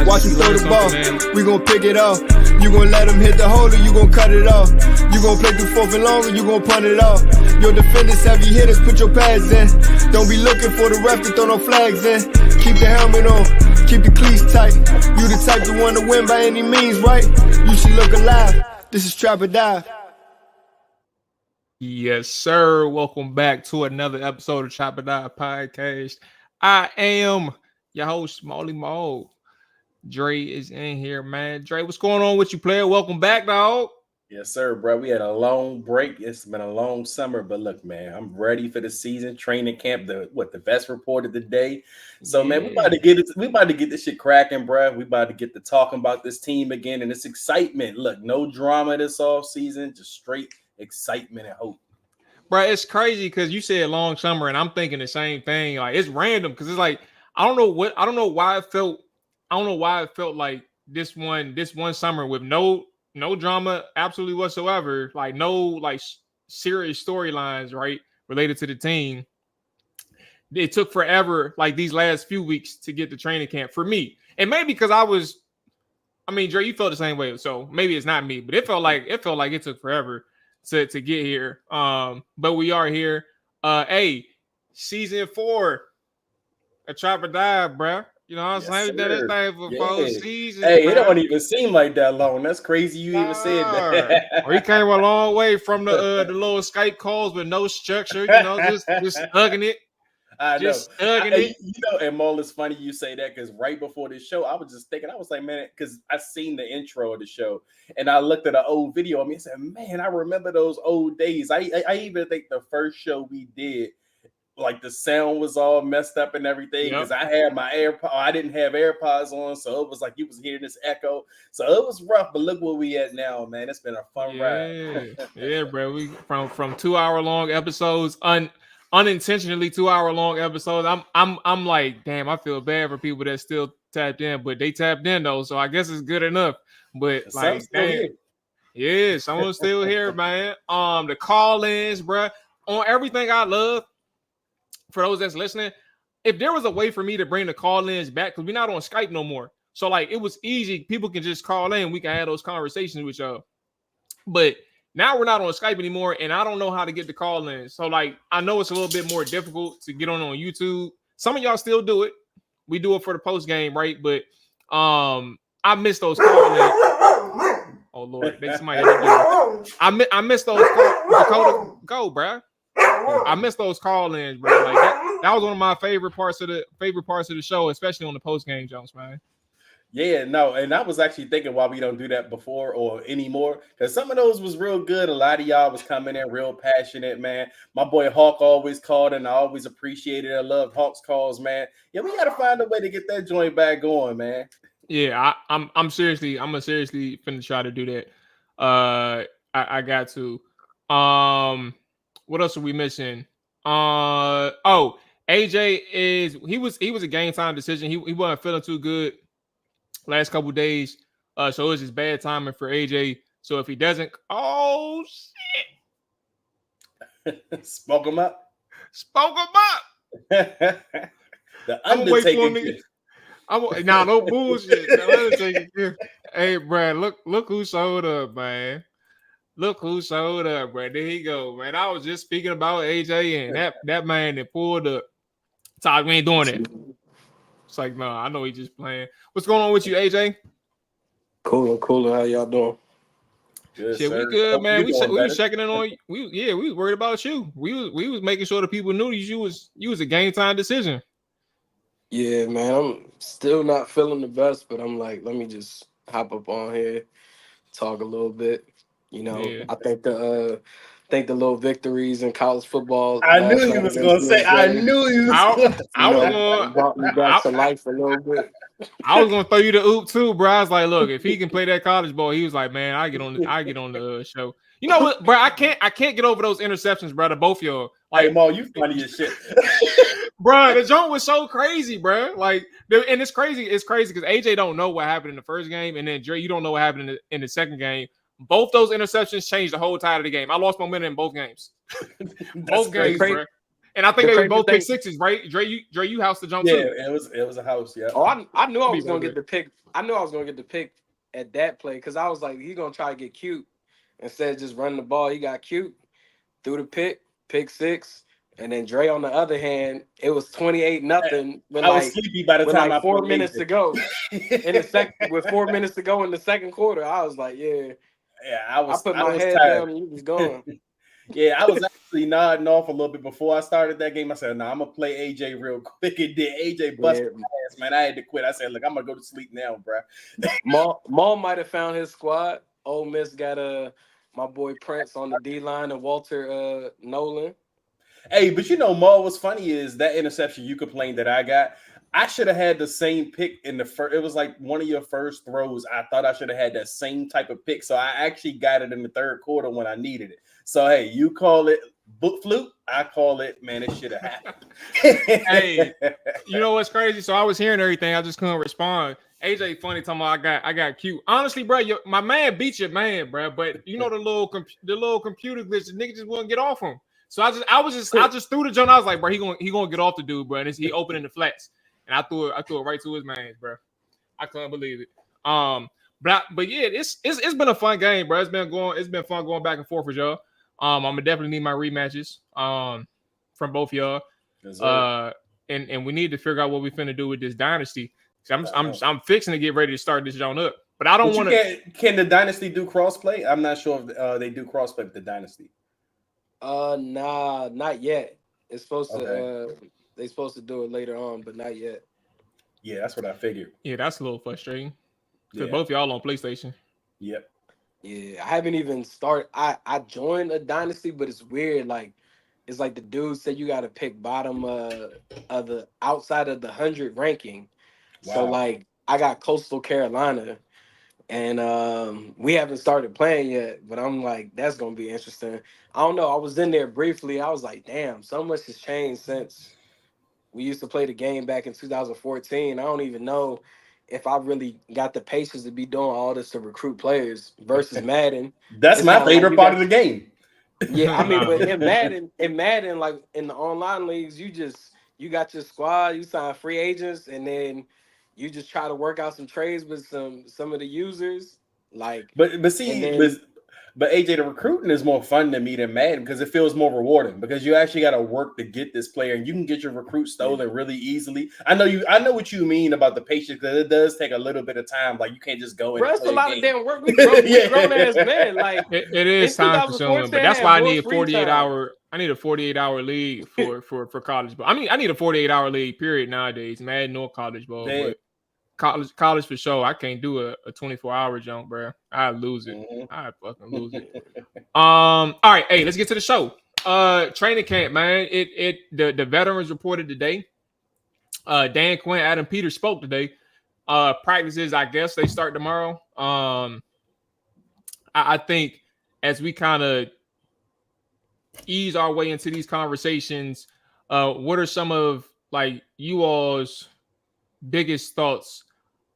Watch him throw the ball, we gon' pick it off. You gon' let him hit the hole or you gon' cut it off. You gon' play through fourth and long or you gon' punt it off. Your defenders, heavy hitters, put your pads in. Don't be looking for the ref to throw no flags in. Keep the helmet on, keep the cleats tight. You the type to want to win by any means, right? You should look alive. This is Trap or Die. Yes, sir. Welcome back to another episode of Trap or Die podcast. I am your host, Mual and Dre. Dre is in here, man. Dre, what's going on with you, player? Welcome back, dog. Yes, sir, bro. We had a long break. It's been a long summer, but look, man, I'm ready for the season. Training camp, the best report of the day. So, man, we about to get it. We about to get this shit cracking, bro. We about to get to talking about this team again, and it's excitement. Look, no drama this off season, just straight excitement and hope. Bro, it's crazy because you said long summer, and I'm thinking the same thing. Like, it's random because it's like I don't know why it felt like this one summer with no drama absolutely whatsoever, like no like serious storylines, right, related to the team. It took forever, like these last few weeks, to get to training camp for me. And maybe because Dre, you felt the same way, so maybe it's not me, but it felt like it took forever to get here. But we are here. Season 4 of Trap or Die, bro. You know what I'm saying? We've done this thing for 4 seasons. Hey, it don't even seem like that long. That's crazy you even said that. We came a long way from the little Skype calls with no structure, you know, just hugging it. I just know. Hugging it. You know, and Mole, it's funny you say that because right before this show, I was just thinking, I was like, man, because I seen the intro of the show and I looked at an old video of me and said, man, I remember those old days. I even think the first show we did, like the sound was all messed up and everything because I had my AirPods. I didn't have AirPods on, so it was like you was hearing this echo. So it was rough, but look where we at now, man. It's been a fun ride. Yeah, bro. We from 2-hour-long episodes, unintentionally 2-hour-long episodes. I'm like, damn, I feel bad for people that still tapped in, but they tapped in though, so I guess it's good enough. But like, damn, yeah, someone's still here, man. The call-ins, bro, on everything I love. For those that's listening, if there was a way for me to bring the call-ins back, because we're not on Skype no more. So, like, it was easy. People can just call in. We can have those conversations with y'all. But now we're not on Skype anymore, and I don't know how to get the call-ins. So, like, I know it's a little bit more difficult to get on YouTube. Some of y'all still do it. We do it for the post-game, right? But I miss those call-ins. Oh, Lord. Somebody had to do it. I miss those Dakota, go, bro. I miss those call-ins, bro. Like that was one of my favorite parts of the show, especially on the post-game jumps, man. Yeah, no, and I was actually thinking why we don't do that before or anymore, because some of those was real good. A lot of y'all was coming in real passionate, man. My boy Hawk always called, and I always appreciated it. I loved Hawk's calls, man. Yeah, we gotta find a way to get that joint back going, man. Yeah, I'm gonna seriously finna try to do that. I got to. What else are we missing? Oh, AJ he was a game time decision. He wasn't feeling too good last couple days. So it's just bad timing for AJ. So if he doesn't, oh shit, Spoke him up. spoke him up. The I'm gonna wait for Undertaker. me. Nah, no bullshit. Hey, Brad, look who showed up, man. Look who showed up, bro. There he go, man. I was just speaking about AJ and that man that pulled up. Todd, we ain't doing it. It's like, no, I know he just playing. What's going on with you, AJ? Cool. How y'all doing? Good, Shit, sir. we good, man. We doing was better. checking in on you. We was worried about you. We was making sure the people knew you was a game time decision. Yeah, man. I'm still not feeling the best, but I'm like, let me just hop up on here, talk a little bit. You know, Yeah. I think the little victories in college football. I knew last he night was against gonna say. I USC, knew he was I, gonna say. I was going. brought me back to life a little bit. I was gonna throw you the oop too, bro. I was like, look, if he can play that college ball, he was like, man, I get on the show. You know what, bro? I can't get over those interceptions, brother. Both of y'all, Hey, like, Mo, you funny as shit. bro, the joint was so crazy, bro. Like, and it's crazy. It's crazy because AJ don't know what happened in the first game, and then Dre, you don't know what happened in the second game. Both those interceptions changed the whole tide of the game. I lost momentum in both games. Both games, crazy. bro. And I think The they were crazy both thing- pick sixes, right? Dre, you housed the jump Yeah, too. it was a house. Yeah. Oh, I knew I Be was gonna right get the pick. I knew I was gonna get the pick at that play because I was like, he's gonna try to get cute instead of just running the ball. He got cute, threw the pick six, and then Dre on the other hand, it was 28-0 I was sleepy by the time I 4 played minutes it. to go in the second. With 4 minutes to go in the second quarter, I was like, yeah. Yeah, I put my was head tired. down and you was gone. Yeah, I was actually nodding off a little bit before I started that game. I said, "No, I'm gonna play AJ real quick." And then AJ busted my ass, man. I had to quit. I said, "Look, I'm gonna go to sleep now, bro." Maul might have found his squad. Ole Miss got my boy Prince on the D line and Walter Nolan. Hey, but you know, Mo, what's funny is that interception you complained that I got. I should have had the same pick in the first. It was like one of your first throws. I thought I should have had that same type of pick. So I actually got it in the third quarter when I needed it. So hey, you call it book fluke. I call it, man, it should have happened. Hey, you know what's crazy? So I was hearing everything. I just couldn't respond. AJ funny talking about I got cute. Honestly, bro, my man beat your man, bro. But you know the little computer glitch, the nigga just wouldn't get off him. So I just threw the joint. I was like, bro, he gonna get off the dude, bro. And he opening the flats, and I threw it right to his man, bro. I couldn't believe it. But yeah, it's been a fun game, bro. It's been fun going back and forth with y'all. I'm gonna definitely need my rematches from both y'all. Yes, And we need to figure out what we finna do with this dynasty. I'm fixing to get ready to start this joint up, but I don't want to. Can the dynasty do crossplay? I'm not sure if they do crossplay with the dynasty. Nah, not yet. It's supposed Okay. to. They supposed to do it later on, but not yet. Yeah, that's what I figured. Yeah, that's a little frustrating because Yeah. both y'all on PlayStation. Yep. Yeah, I haven't even started. I joined a dynasty, but it's weird. Like, it's like the dude said you got to pick bottom of the outside of the 100 ranking. So Wow. like, I got Coastal Carolina, and we haven't started playing yet. But I'm like, that's gonna be interesting. I don't know. I was in there briefly. I was like, damn, so much has changed since we used to play the game back in 2014. I don't even know if I really got the patience to be doing all this to recruit players versus Madden. That's It's my kinda like favorite you part got- of the game. Yeah, I mean, Nah. but in Madden, like in the online leagues, you got your squad, you sign free agents, and then you just try to work out some trades with some of the users. Like, But see, and then- but AJ, the recruiting is more fun to me than Madden because it feels more rewarding because you actually got to work to get this player and you can get your recruit stolen really easily. I know what you mean about the patience because it does take a little bit of time. Like you can't just go in. bro, and it's play a lot game. of damn work. We grown ass men. Like, It is in time consuming, but 2014, that's I why I had need more a free 48 time. hour. I need a 48-hour league for college ball. I mean, I need a 48-hour league period nowadays. Madden or college ball. Man, But college for sure. I can't do a 24-hour jump, bro. I lose it. I fucking lose it. All right, hey, let's get to the show. Training camp, man. The veterans reported today. Dan Quinn, Adam Peters spoke today. Practices, I guess they start tomorrow. I think as we kind of ease our way into these conversations, what are some of like you all's biggest thoughts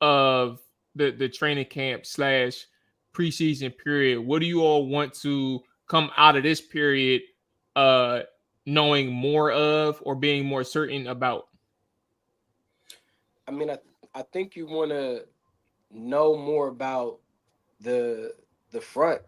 of the training camp / preseason period? What do you all want to come out of this period knowing more of or being more certain about? I mean, I think you want to know more about the front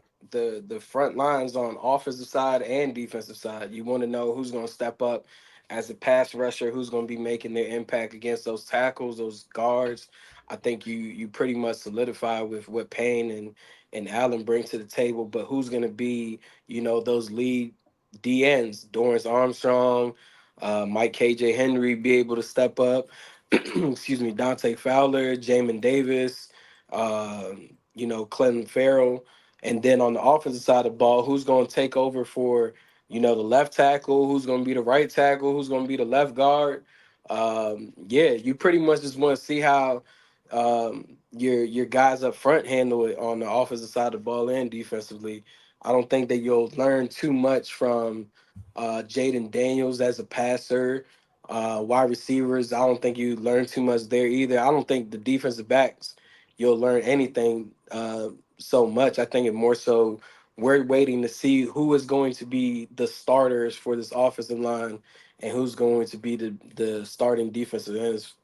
lines on offensive side and defensive side. You want to know who's going to step up as a pass rusher, who's going to be making their impact against those tackles, those guards. I think you pretty much solidify with what Payne and Allen bring to the table, but who's going to be, those lead DNs, Dorrance Armstrong, Mike KJ Henry be able to step up. Excuse me, Dante Fowler, Jamin Davis, Clinton Farrell. And then on the offensive side of the ball, who's going to take over for, the left tackle, who's going to be the right tackle, who's going to be the left guard. You pretty much just want to see how your guys up front handle it on the offensive side of the ball and defensively. I don't think that you'll learn too much from Jaden Daniels as a passer. Wide receivers, I don't think you learn too much there either. I don't think the defensive backs, you'll learn anything so much. I think it more so we're waiting to see who is going to be the starters for this offensive line and who's going to be the starting defensive ends.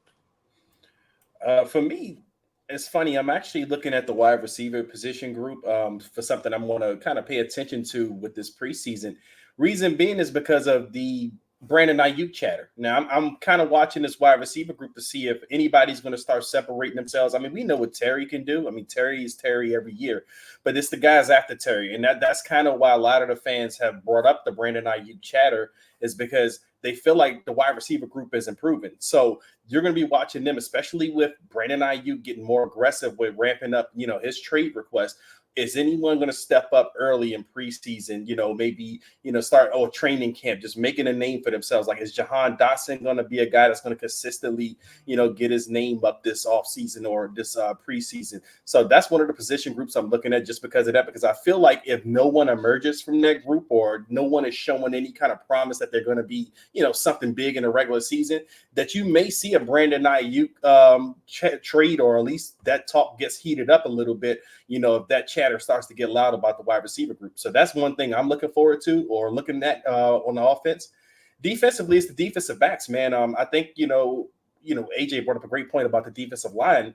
For me, it's funny. I'm actually looking at the wide receiver position group for something I'm going to kind of pay attention to with this preseason. Reason being is because of the Brandon Ayuk chatter. Now, I'm kind of watching this wide receiver group to see if anybody's going to start separating themselves. I mean, we know what Terry can do. I mean, Terry is Terry every year, but it's the guys after Terry. And that's kind of why a lot of the fans have brought up the Brandon Ayuk chatter, is because they feel like the wide receiver group is improving. So you're going to be watching them, especially with Brandon Ayuk getting more aggressive with ramping up, his trade request. Is anyone going to step up early in preseason, maybe, start training camp, just making a name for themselves? Like, is Jahan Dotson going to be a guy that's going to consistently, get his name up this offseason or this preseason? So that's one of the position groups I'm looking at just because of that, because I feel like if no one emerges from that group or no one is showing any kind of promise that they're going to be, something big in the regular season, that you may see a Brandon Ayuk trade, or at least that talk gets heated up a little bit, if that chatter starts to get loud about the wide receiver group. So that's one thing I'm looking forward to or looking at on the offense. Defensively, it's the defensive backs, man. I think, AJ brought up a great point about the defensive line.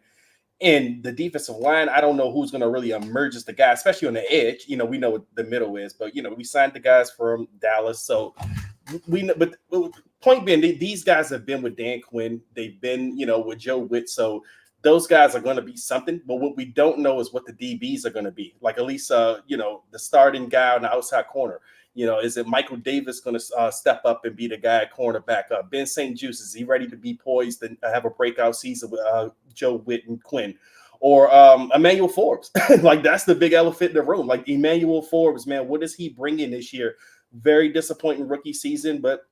And the defensive line, I don't know who's going to really emerge as the guy, especially on the edge. We know what the middle is, but, we signed the guys from Dallas. So we know, but point being, these guys have been with Dan Quinn. They've been, with Joe Witt. So those guys are going to be something, but what we don't know is what the DBs are going to be. Like, at least, the starting guy on the outside corner. Is it Michael Davis going to step up and be the guy at cornerback? Ben St. Juste, is he ready to be poised and have a breakout season with Joe Witt and Quinn? Or Emmanuel Forbes? Like, that's the big elephant in the room. Like, Emmanuel Forbes, man, what is he bringing this year? Very disappointing rookie season, but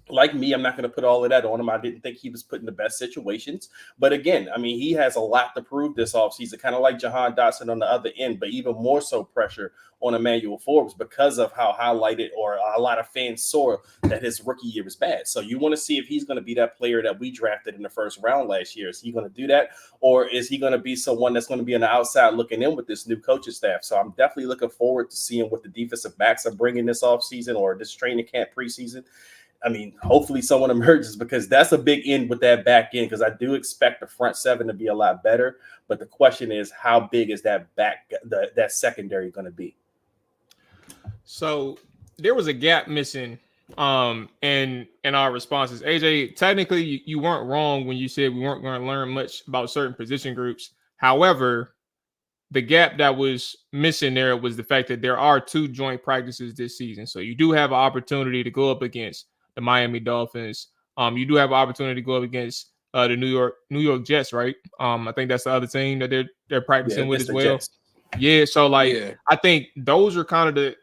like me, I'm not going to put all of that on him. I didn't think he was put in the best situations. But again, I mean, he has a lot to prove this offseason, kind of like Jahan Dotson on the other end, but even more so pressure on Emmanuel Forbes because of how highlighted or a lot of fans saw that his rookie year was bad. So you want to see if he's going to be that player that we drafted in the first round last year. Is he going to do that? Or is he going to be someone that's going to be on the outside looking in with this new coaching staff? So I'm definitely looking forward to seeing what the defensive backs are bringing this offseason or this training camp preseason. I mean, hopefully someone emerges, because that's a big end with that back end, because I do expect the front seven to be a lot better. But the question is, how big is that that secondary going to be? So there was a gap missing in our responses. AJ, technically you weren't wrong when you said we weren't going to learn much about certain position groups. However, the gap that was missing there was the fact that there are 2 joint practices this season. So you do have an opportunity to go up against the Miami Dolphins. You do have an opportunity to go up against the New York Jets, right? I think that's the other team that they're practicing with it's as the well. Jets. Yeah, so like Yeah. I think those are kind of the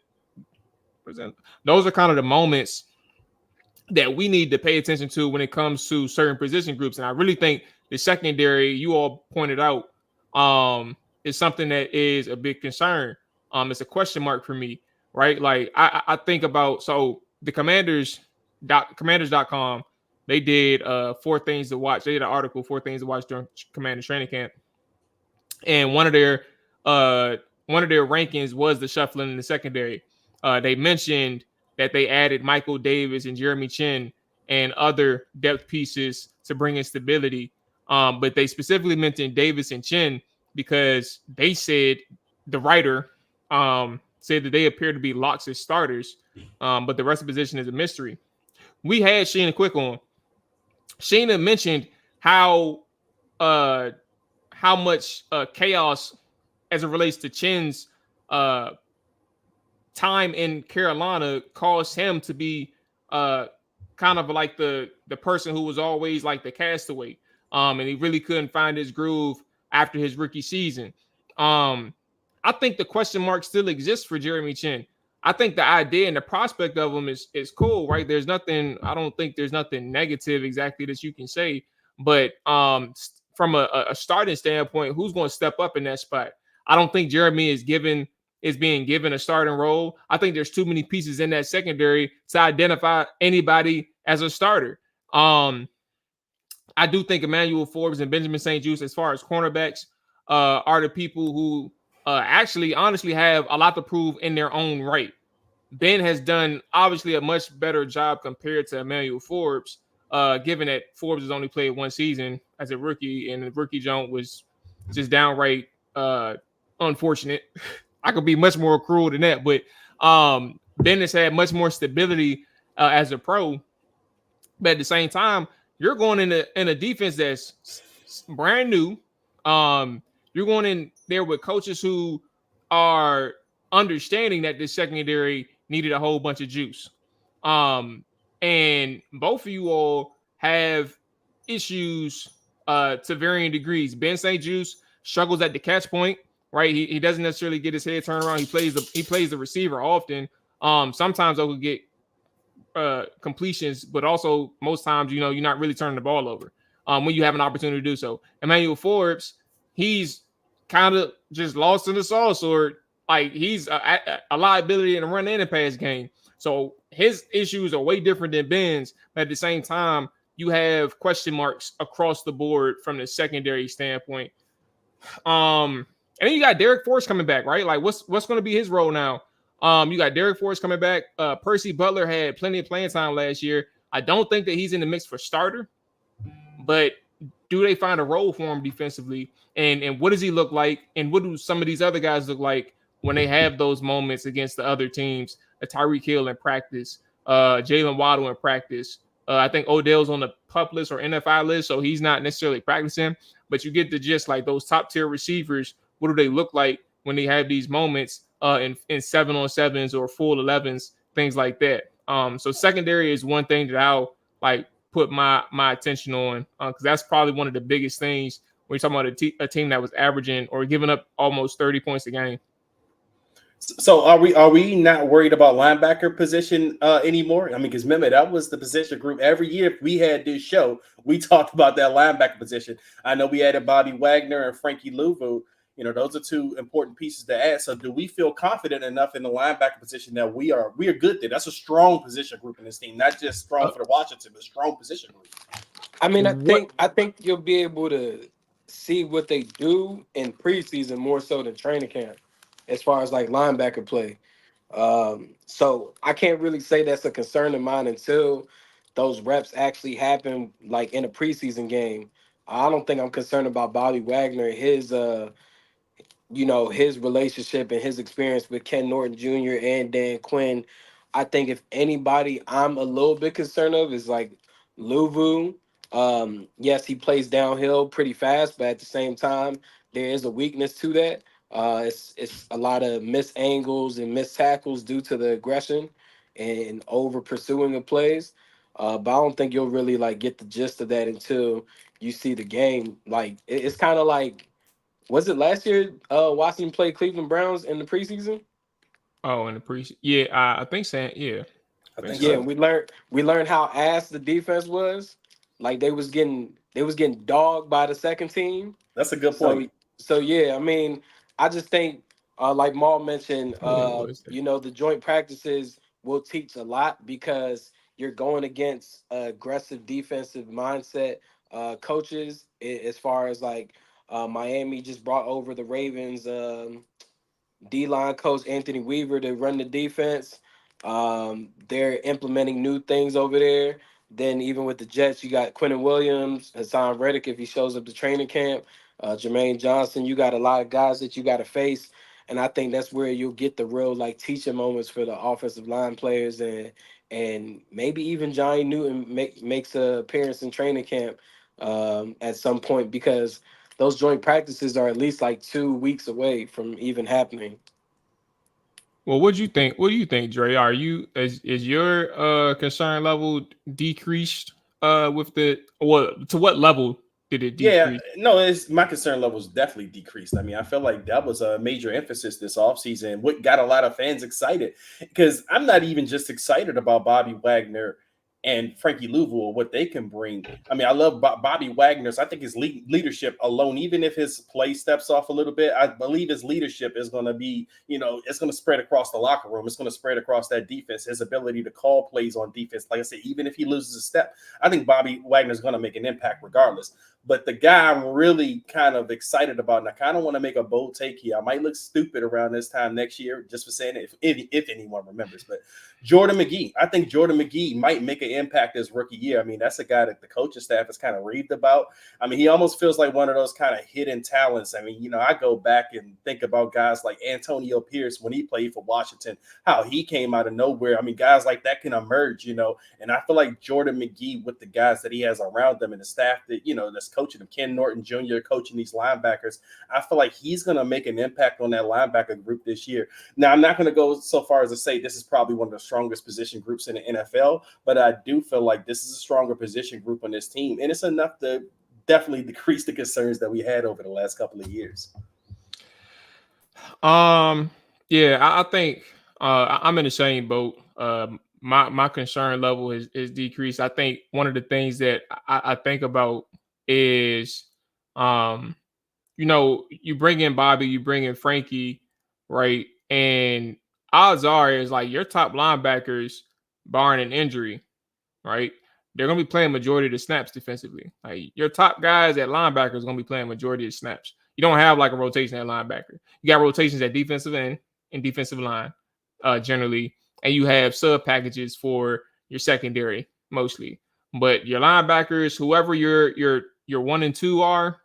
moments that we need to pay attention to when it comes to certain position groups. And I really think the secondary, you all pointed out, is something that is a big concern. It's a question mark for me, right? Like I think about, so the commanders.com, they did 4 things to watch. They did an article, 4 things to watch during Commanders training camp. And one of their rankings was the shuffling in the secondary. They mentioned that they added Michael Davis and Jeremy Chin and other depth pieces to bring in stability. But they specifically mentioned Davis and Chin because they said, the writer said that they appear to be locks as starters, but the rest of the position is a mystery. We had Sheena Quick on. Sheena mentioned how much chaos as it relates to Chin's time in Carolina caused him to be kind of like the person who was always like the castaway. And he really couldn't find his groove after his rookie season. I think the question mark still exists for Jeremy Chin. I think the idea and the prospect of him is cool, right? I don't think there's nothing negative exactly that you can say, but from a starting standpoint, who's going to step up in that spot? I don't think Jeremy is being given a starting role. I think there's too many pieces in that secondary to identify anybody as a starter. I do think Emmanuel Forbes and Benjamin St-Juste, as far as cornerbacks, are the people who actually honestly have a lot to prove in their own right. Ben has done obviously a much better job compared to Emmanuel Forbes, given that Forbes has only played 1 season as a rookie, and the rookie jump was just downright unfortunate. I could be much more cruel than that, but Ben has had much more stability as a pro. But at the same time, you're going in a defense that's brand new. You're going in there with coaches who are understanding that this secondary needed a whole bunch of juice. And both of you all have issues to varying degrees. Ben St-Juste struggles at the catch point, right? He doesn't necessarily get his head turned around. He plays the receiver often. Sometimes they'll get completions, but also most times, you're not really turning the ball over when you have an opportunity to do so. Emmanuel Forbes, he's kind of just lost in the sauce, or like he's a liability in the run and the pass game. So his issues are way different than Ben's, but at the same time, you have question marks across the board from the secondary standpoint. And then you got Derek Forrest coming back, right? Like what's going to be his role now? You got Derek Forrest coming back. Percy Butler had plenty of playing time last year. I don't think that he's in the mix for starter, but do they find a role for him defensively? And what does he look like? And what do some of these other guys look like when they have those moments against the other teams? Tyreek Hill in practice, Jalen Waddle in practice. I think Odell's on the PUP list or NFI list, so he's not necessarily practicing. But you get the gist, like those top tier receivers. What do they look like when they have these moments in 7-on-7s or full 11s, things like that? So secondary is one thing that I'll like put my attention on because that's probably one of the biggest things when you're talking about a team that was averaging or giving up almost 30 points a game. So are we not worried about linebacker position anymore? I mean, because remember, that was the position group. Every year we had this show, we talked about that linebacker position. I know we added Bobby Wagner and Frankie Louvu. Those are 2 important pieces to add. So do we feel confident enough in the linebacker position that we are good there? That's a strong position group in this team, not just strong for the Washington, but strong position group. I mean, I think you'll be able to see what they do in preseason more so than training camp, as far as like linebacker play. So I can't really say that's a concern of mine until those reps actually happen, like in a preseason game. I don't think I'm concerned about Bobby Wagner, his relationship and his experience with Ken Norton Jr. and Dan Quinn. I think if anybody I'm a little bit concerned of is like Louvu. Yes, he plays downhill pretty fast, but at the same time, there is a weakness to that. It's a lot of missed angles and missed tackles due to the aggression and over pursuing of plays. But I don't think you'll really like get the gist of that until you see the game. Like it's kind of like, was it last year? Washington played Cleveland Browns in the preseason. Oh, and the yeah, I think so. Yeah, I I think think so. Yeah, so. we learned how ass the defense was. Like they was getting dogged by the second team. That's a good So point. so yeah, I mean, I just think like Maul mentioned, When was that? the joint practices will teach a lot because you're going against aggressive defensive mindset coaches as far as like Miami just brought over the Ravens D-line coach Anthony Weaver to run the defense. They're implementing new things over there. Then even with the Jets, you got Quentin Williams, Hassan Reddick if he shows up to training camp, Jermaine Johnson. You got a lot of guys that you got to face, and I think that's where you'll get the real like teaching moments for the offensive line players, and maybe even Johnny Newton makes a appearance in training camp at some point because those joint practices are at least like 2 weeks away from even happening. Well, what do you think? What do you think, Dre? Are you is your concern level decreased with the what to what level did it Yeah, decrease? no, it's my concern levels definitely decreased. I mean, I feel like that was a major emphasis this offseason. What got a lot of fans excited because I'm not even just excited about Bobby Wagner and Frankie Louisville, what they can bring. I mean, I love Bobby Wagner's. I think his leadership alone, even if his play steps off a little bit, I believe his leadership is going to be, it's going to spread across the locker room. It's going to spread across that defense. His ability to call plays on defense, like I said, even if he loses a step, I think Bobby Wagner's going to make an impact regardless. But the guy I'm really kind of excited about, and I kind of want to make a bold take here. I might look stupid around this time next year just for saying it, if anyone remembers. But Jordan McGee, I think Jordan McGee might make an impact this rookie year. I mean, that's a guy that the coaching staff has kind of raved about. I mean, he almost feels like one of those kind of hidden talents. I mean, I go back and think about guys like Antonio Pierce when he played for Washington, how he came out of nowhere. I mean, guys like that can emerge, and I feel like Jordan McGee with the guys that he has around them and the staff that, that's coaching him, Ken Norton Jr. coaching these linebackers, I feel like he's going to make an impact on that linebacker group this year. Now, I'm not going to go so far as to say this is probably one of the strongest position groups in the NFL, but I do feel like this is a stronger position group on this team, and it's enough to definitely decrease the concerns that we had over the last couple of years. Yeah, I think I'm in the same boat. My concern level is decreased. I think one of the things that I think about is, you bring in Bobby, you bring in Frankie, right? And odds are is like your top linebackers, barring an injury, right? They're gonna be playing majority of the snaps defensively. Like your top guys at linebacker is gonna be playing majority of the snaps. You don't have like a rotation at linebacker. You got rotations at defensive end and defensive line, generally, and you have sub packages for your secondary mostly. But your linebackers, whoever your 1 and 2 are,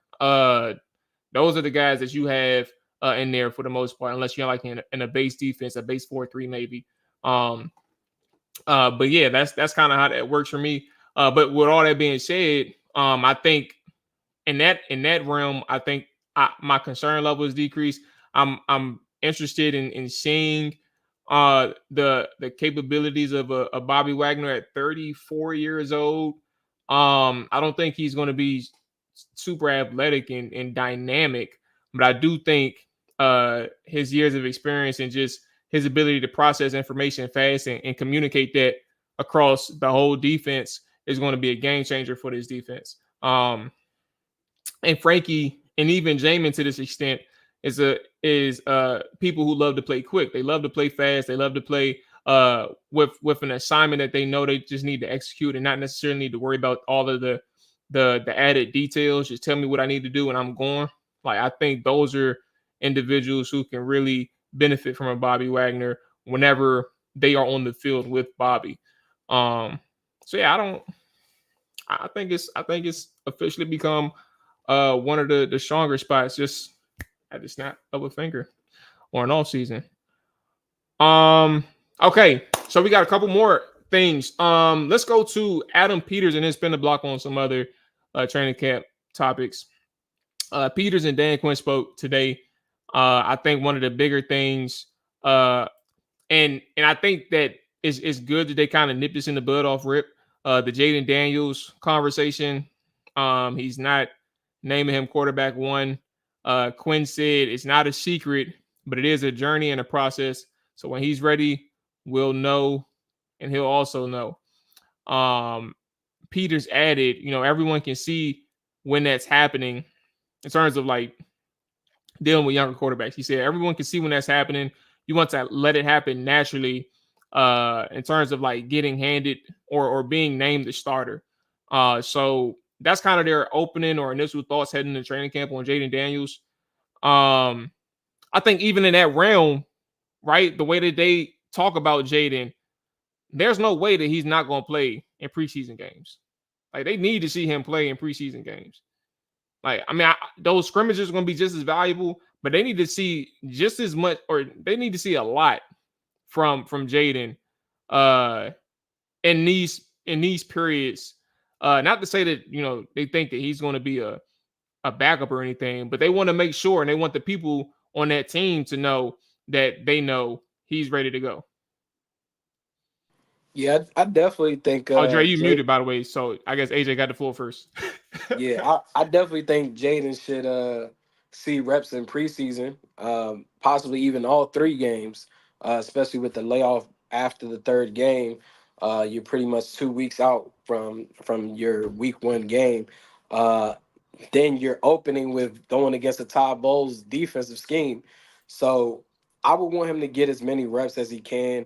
those are the guys that you have in there for the most part, unless you're like in a base defense, a base 4-3 maybe. But yeah, that's kind of how that works for me. But with all that being said, I think in that realm, I think my concern level is decreased. I'm interested in seeing the capabilities of a Bobby Wagner at 34 years old. I don't think he's going to be super athletic and dynamic, but I do think his years of experience and just his ability to process information fast and communicate that across the whole defense is going to be a game changer for this defense. And Frankie and even Jamin to this extent is people who love to play quick. They love to play fast. They love to play with an assignment that they know they just need to execute and not necessarily need to worry about all of the added details. Just tell me what I need to do and I'm going. Like I think those are individuals who can really benefit from a Bobby Wagner whenever they are on the field with Bobby. So yeah, I think it's officially become one of the stronger spots just at the snap of a finger or an off season. Okay, so we got a couple more things. Let's go to Adam Peters and then spin the block on some other training camp topics. Peters and Dan Quinn spoke today. I think one of the bigger things, and I think that it's good that they kind of nipped this in the bud off rip. The Jaden Daniels conversation. He's not naming him quarterback one. Quinn said it's not a secret, but it is a journey and a process. So when he's ready, we'll know, and he'll also know. Um, Peters added, everyone can see when that's happening in terms of like dealing with younger quarterbacks. He said everyone can see when that's happening. You want to let it happen naturally in terms of like getting handed or being named the starter. So that's kind of their opening or initial thoughts heading into training camp on Jaden Daniels. Um, I think even in that realm, right, the way that they talk about Jaden, there's no way that he's not going to play in preseason games. Like they need to see him play in preseason games. Like, I mean, those scrimmages are going to be just as valuable, but they need to see just as much, or they need to see a lot from Jaden uh, in these periods. Not to say that they think that he's going to be a backup or anything, but they want to make sure and they want the people on that team to know that they know he's ready to go. Yeah, I definitely think Oh, Dre, you Jay. muted by the way, so I guess AJ got the floor first. Yeah, I definitely think Jaden should see reps in preseason, possibly even all three games, especially with the layoff after the third game. You're pretty much 2 weeks out from your week one game. Uh, then you're opening with going against the Todd Bowles defensive scheme. So I would want him to get as many reps as he can.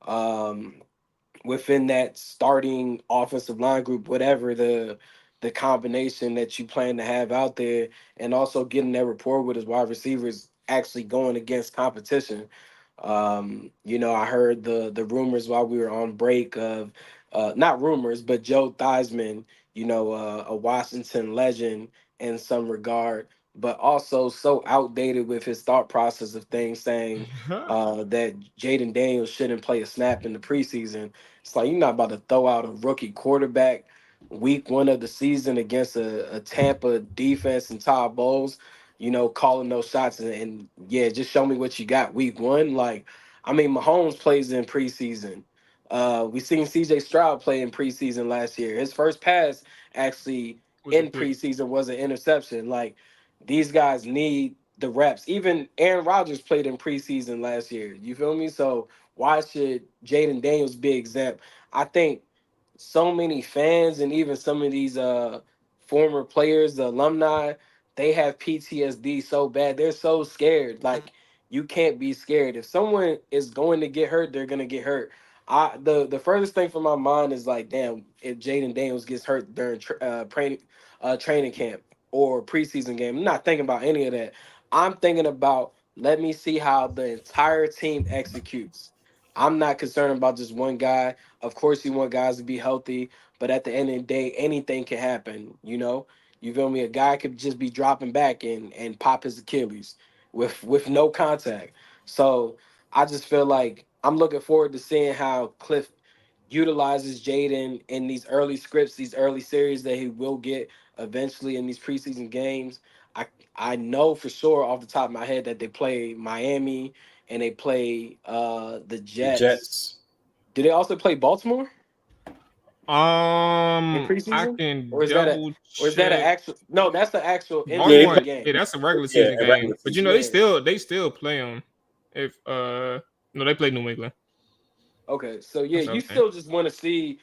Um, Within that starting offensive line group, whatever the combination that you plan to have out there, and also getting that rapport with his wide receivers, actually going against competition. I heard the rumors while we were on break of not rumors, but Joe Theismann, a Washington legend in some regard, but also so outdated with his thought process of things, saying that Jaden Daniels shouldn't play a snap in the preseason. It's like you're not about to throw out a rookie quarterback week one of the season against a Tampa defense and Todd Bowles, calling those shots and yeah, just show me what you got week one. Like, I mean, Mahomes plays in preseason. We seen CJ Stroud play in preseason last year. His first pass actually Was a in pick. preseason was an interception. Like, these guys need the reps. Even Aaron Rodgers played in preseason last year. You feel me? So why should Jaden Daniels be exempt? I think so many fans and even some of these former players, the alumni, they have PTSD so bad. They're so scared. Like, you can't be scared. If someone is going to get hurt, they're gonna get hurt. The furthest thing from my mind is like, damn, if Jaden Daniels gets hurt during training camp or preseason game, I'm not thinking about any of that. I'm thinking about, let me see how the entire team executes. I'm not concerned about just one guy. Of course, you want guys to be healthy, but at the end of the day, anything can happen. You feel me? A guy could just be dropping back and pop his Achilles with no contact. So I just feel like I'm looking forward to seeing how Cliff utilizes Jaden in these early scripts, these early series that he will get eventually in these preseason games. I I know for sure off the top of my head that they play Miami and they play the The Jets. Jets. Do they also play Baltimore in I preseason, can or is that a double or is that an check. actual? No, that's the actual in Yeah, he Baltimore, season played. yeah, game. that's a regular Yeah, season in game. regular But season. they Yeah. still play them. If no, they play New England. Okay, so yeah, That's you okay. still just want to see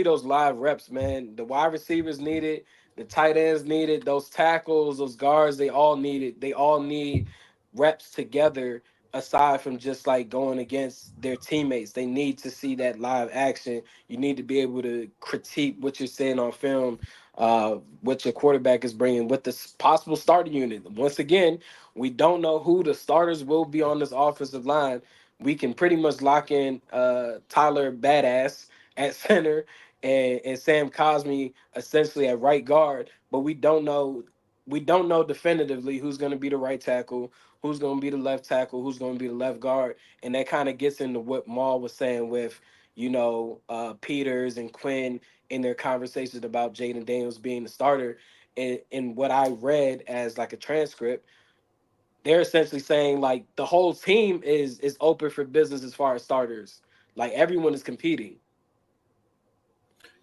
those live reps, man. The wide receivers need it, the tight ends need it, those tackles, those guards, they all need it. They all need reps together aside from just like going against their teammates. They need to see that live action. You need to be able to critique what you're saying on film, what your quarterback is bringing, what the possible starting unit. Once again, we don't know who the starters will be on this offensive line. We can pretty much lock in Tyler Badass at center and Sam Cosmi essentially at right guard, but we don't know definitively who's going to be the right tackle, who's going to be the left tackle, who's going to be the left guard, and that kind of gets into what Maul was saying with Peters and Quinn in their conversations about Jaden Daniels being the starter. And what I read as like a transcript, they're essentially saying like the whole team is open for business as far as starters. Like, everyone is competing.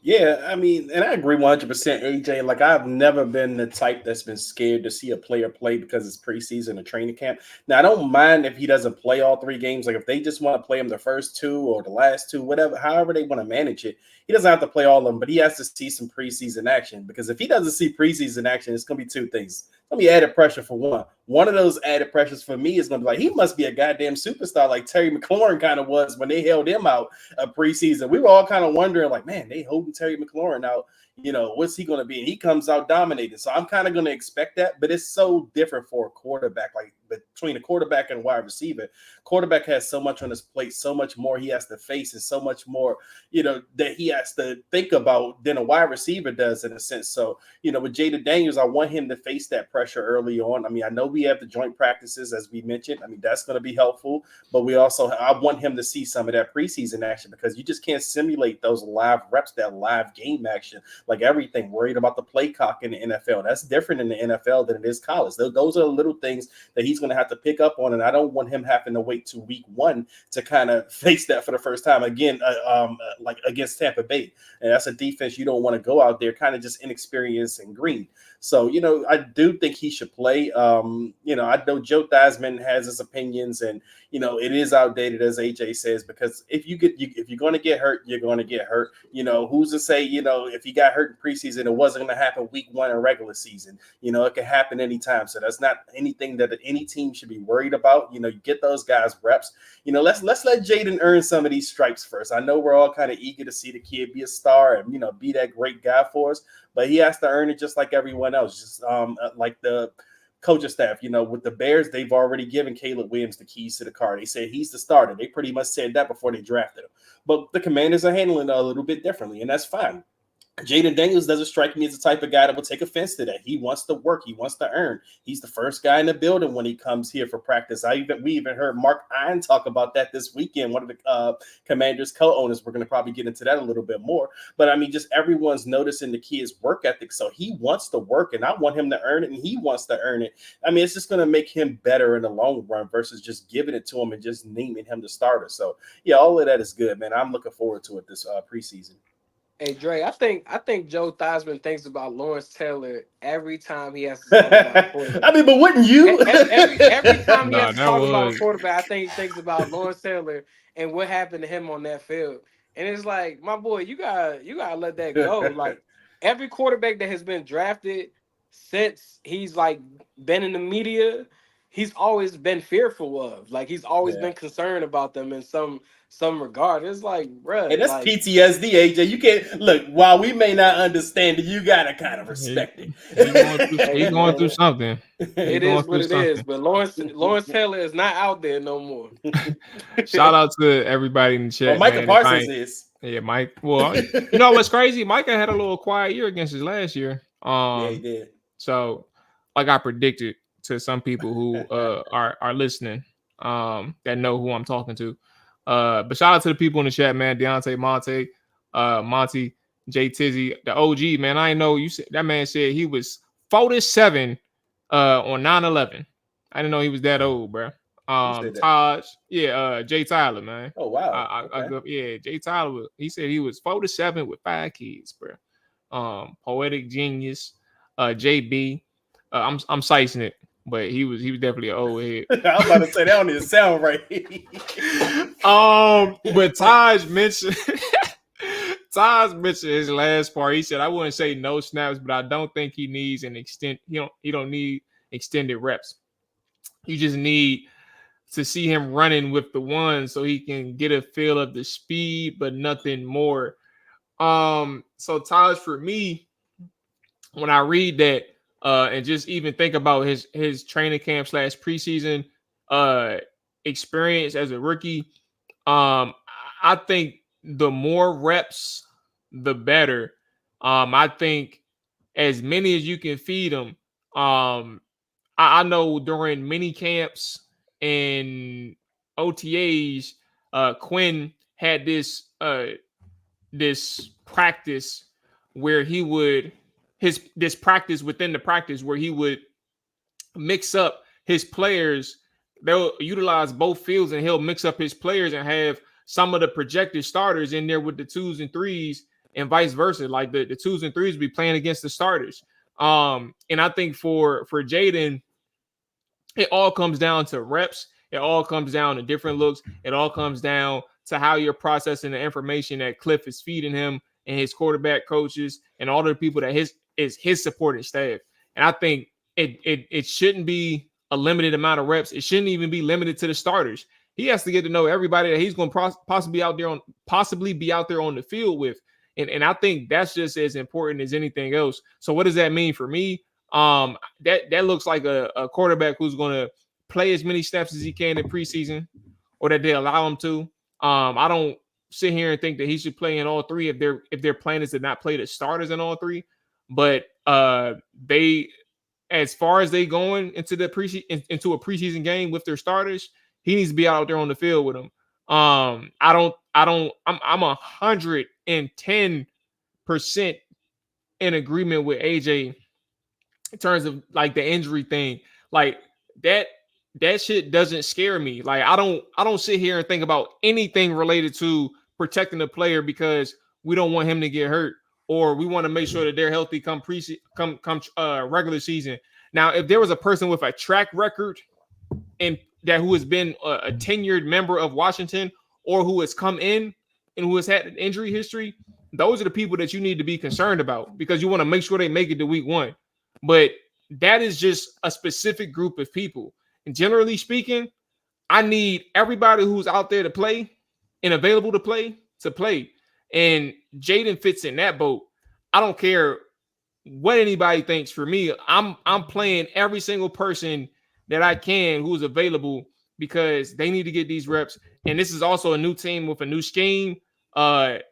Yeah, I mean, and I agree 100%, AJ. Like, I've never been the type that's been scared to see a player play because it's preseason or training camp. Now, I don't mind if he doesn't play all 3 games. Like, if they just want to play him the first 2 or the last 2, whatever, however they want to manage it, he doesn't have to play all of them, but he has to see some preseason action. Because if he doesn't see preseason action, it's going to be 2 things. Let me added pressure for one. One of those added pressures for me is going to be like, he must be a goddamn superstar like Terry McLaurin kind of was when they held him out preseason. We were all kind of wondering, like, man, they holding Terry McLaurin out. What's he going to be? And he comes out dominating. So I'm kind of going to expect that. But it's so different for a quarterback, like between a quarterback and wide receiver. Quarterback has so much on his plate, so much more he has to face, and so much more, that he has to think about than a wide receiver does in a sense. So, with Jaden Daniels, I want him to face that pressure early on. I mean, I know we have the joint practices, as we mentioned. I mean, that's going to be helpful. But I want him to see some of that preseason action, because you just can't simulate those live reps, that live game action, like everything. Worried about the play clock in the NFL. That's different in the NFL than it is college. Those are the little things that he's going to have to pick up on, and I don't want him having to wait to week 1 to kind of face that for the first time again, like against Tampa Bay. And that's a defense you don't want to go out there kind of just inexperienced and green. So, I do think he should play. I know Joe Theismann has his opinions, and it is outdated, as AJ says, because if you're going to get hurt, you're going to get hurt. Who's to say, if he got hurt in preseason, it wasn't going to happen week 1 in regular season. It could happen anytime. So that's not anything that any team should be worried about. You get those guys reps. Let's let Jaden earn some of these stripes first. I know we're all kind of eager to see the kid be a star and, be that great guy for us, but he has to earn it just like everyone else. Just like the coaching staff, with the Bears, they've already given Caleb Williams the keys to the car. They said he's the starter. They pretty much said that before they drafted him. But the Commanders are handling it a little bit differently, and that's fine. Jaden Daniels doesn't strike me as the type of guy that will take offense to that. He wants to work. He wants to earn. He's the first guy in the building when he comes here for practice. We even heard Mark Iron talk about that this weekend. One of the Commanders co-owners. We're going to probably get into that a little bit more. But I mean, just everyone's noticing the kid's work ethic. So he wants to work, and I want him to earn it, and he wants to earn it. I mean, it's just going to make him better in the long run versus just giving it to him and just naming him the starter. So yeah, all of that is good, man. I'm looking forward to it this preseason. Hey Dre, I think Joe Theismann thinks about Lawrence Taylor every time he has to talk about a quarterback. I mean, but wouldn't you? Every time he has to talk about a quarterback, I think he thinks about Lawrence Taylor and what happened to him on that field. And it's like, my boy, you gotta let that go. Like, every quarterback that has been drafted since he's like been in the media, he's always been fearful of. Like, he's always been concerned about them in some regard. It's like, bruh. And that's like, PTSD, AJ. You can't look, while we may not understand it, you gotta kind of respect it. He's going through something. It is what it is. But Lawrence Taylor is not out there no more. Shout out to everybody in the chat. Well, Micah Parsons is. Yeah, Mike. Well, you know what's crazy? Micah had a little quiet year against his last year. Yeah, he did. So, like I predicted to some people who are listening, that know who I'm talking to. But shout out to the people in the chat, man. Deontay, Monty, Jay Tizzy, the OG, man. I know you said that man said he was 47 on 9/11. I didn't know he was that old, bro. Taj, Jay Tyler, man. Oh wow. Jay Tyler. He said he was 47 with 5 kids, bro. Poetic genius, JB. I'm sizing it, but he was definitely an old head. I was about to say that don't even sound right. But Taj mentioned his last part. He said, I wouldn't say no snaps, but I don't think he needs an extent. He don't need extended reps. You just need to see him running with the ones so he can get a feel of the speed, but nothing more. So Taj, for me, when I read that, and just even think about his training camp / preseason experience as a rookie, I think the more reps, the better. I think as many as you can feed him. I know during mini camps and OTAs, Quinn had this practice where he would this practice within the practice where he would mix up his players. They'll utilize both fields and he'll mix up his players and have some of the projected starters in there with the 2s and 3s and vice versa. Like the 2s and 3s be playing against the starters. And I think for Jaden, it all comes down to reps. It all comes down to different looks. It all comes down to how you're processing the information that Cliff is feeding him and his quarterback coaches and all the people that is his supporting staff. And I think it shouldn't be a limited amount of reps. It shouldn't even be limited to the starters. He has to get to know everybody that he's going to possibly be out there on the field with. And I think that's just as important as anything else. So what does that mean for me? That looks like a quarterback who's going to play as many snaps as he can in preseason, or that they allow him to. I don't sit here and think that he should play in all three if their plan is to not play the starters in all three. But they, as far as they going into into a preseason game with their starters, he needs to be out there on the field with them. I'm 110% in agreement with AJ in terms of like the injury thing. Like that shit doesn't scare me. Like I don't sit here and think about anything related to protecting the player because we don't want him to get hurt, or we want to make sure that they're healthy come regular season. Now, if there was a person with a track record and that who has been a tenured member of Washington, or who has come in and who has had an injury history, those are the people that you need to be concerned about, because you want to make sure they make it to week 1. But that is just a specific group of people. And generally speaking, I need everybody who's out there to play and available to play. And Jaden fits in that boat. I don't care what anybody thinks. For me, I'm playing every single person that I can who's available, because they need to get these reps. And this is also a new team with a new scheme,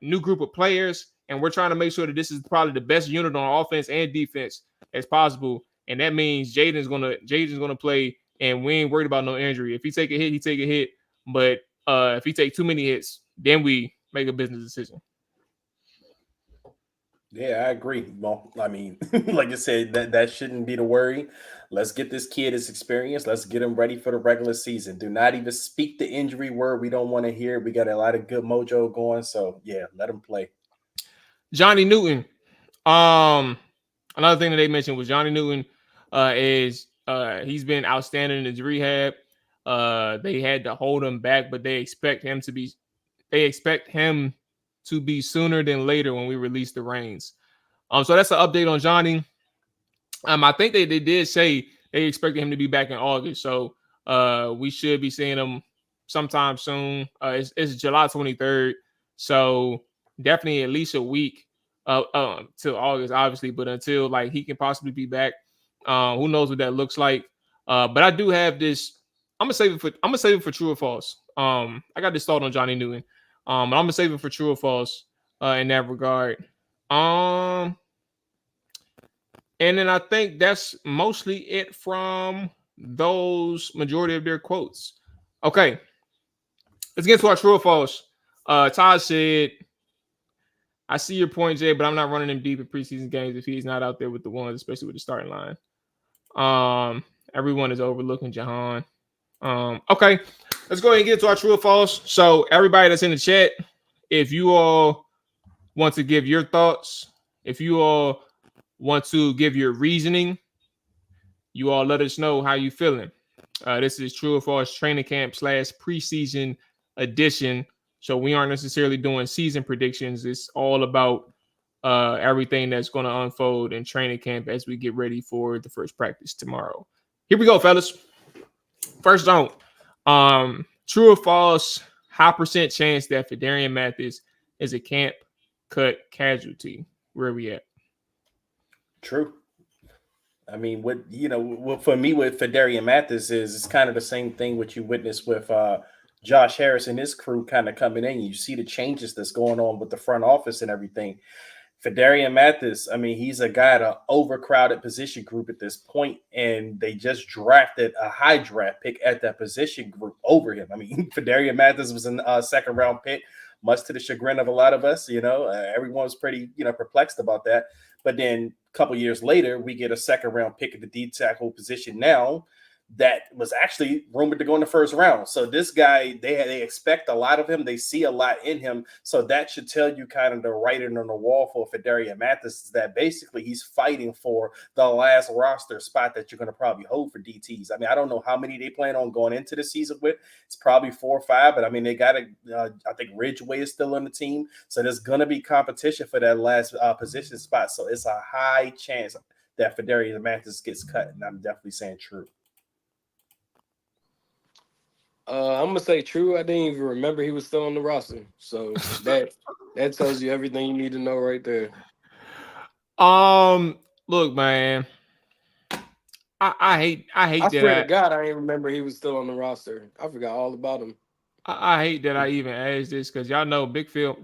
new group of players. And we're trying to make sure that this is probably the best unit on offense and defense as possible. And that means Jaden's gonna play, and we ain't worried about no injury. If he take a hit, he take a hit. But if he take too many hits, then we make a business decision. Yeah, I agree. Well, I mean, like I said, that shouldn't be the worry. Let's get this kid his experience. Let's get him ready for the regular season. Do not even speak the injury word. We don't want to hear it. We got a lot of good mojo going. So yeah, let him play. Johnny Newton. Another thing that they mentioned was Johnny Newton is he's been outstanding in his rehab. They had to hold him back, but they expect him to be sooner than later when we release the reins. So that's an update on Johnny. I think they did say they expected him to be back in August. So we should be seeing him sometime soon. It's July 23rd. So definitely at least a week till August, obviously, but until like he can possibly be back. Who knows what that looks like. But I do have this. I'm gonna save it for true or false. I got this thought on Johnny Newton. I'm gonna save it for true or false in that regard. And then I think that's mostly it from those majority of their quotes. Okay, let's get to our true or false. Todd said, "I see your point, Jay, but I'm not running him deep in preseason games if he's not out there with the ones, especially with the starting line." Everyone is overlooking Jahan. Okay, let's go ahead and get to our true or false. So everybody that's in the chat, if you all want to give your thoughts, if you all want to give your reasoning, you all let us know how you feeling. This is true or false training camp / preseason edition. So we aren't necessarily doing season predictions. It's all about everything that's going to unfold in training camp as we get ready for the first practice tomorrow. Here we go, fellas. First zone. True or false, high percent chance that Phidarian Mathis is a camp cut casualty. Where are we at? True. I mean, for me with Phidarian Mathis is it's kind of the same thing what you witnessed with Josh Harris and his crew kind of coming in. You see the changes that's going on with the front office and everything. Phidarian Mathis, I mean, he's a guy at an overcrowded position group at this point, and they just drafted a high draft pick at that position group over him. I mean, Phidarian Mathis was a second round pick, much to the chagrin of a lot of us. Everyone was pretty, perplexed about that. But then a couple years later, we get a second round pick at the D tackle position now. that was actually rumored to go in the first round. So this guy, they expect a lot of him. They see a lot in him. So that should tell you kind of the writing on the wall for Fedarian Mathis, is that basically he's fighting for the last roster spot that you're going to probably hold for DTs. I mean, I don't know how many they plan on going into the season with. It's probably 4 or 5, but I mean, they got to, I think Ridgeway is still on the team. So there's going to be competition for that last position spot. So it's a high chance that Fedarian Mathis gets cut. And I'm definitely saying true. I'm gonna say true. I didn't even remember he was still on the roster. So that tells you everything you need to know right there. Look, man. I hate I swear to God, I didn't remember he was still on the roster. I forgot all about him. I hate that I even asked this because y'all know Big Phil,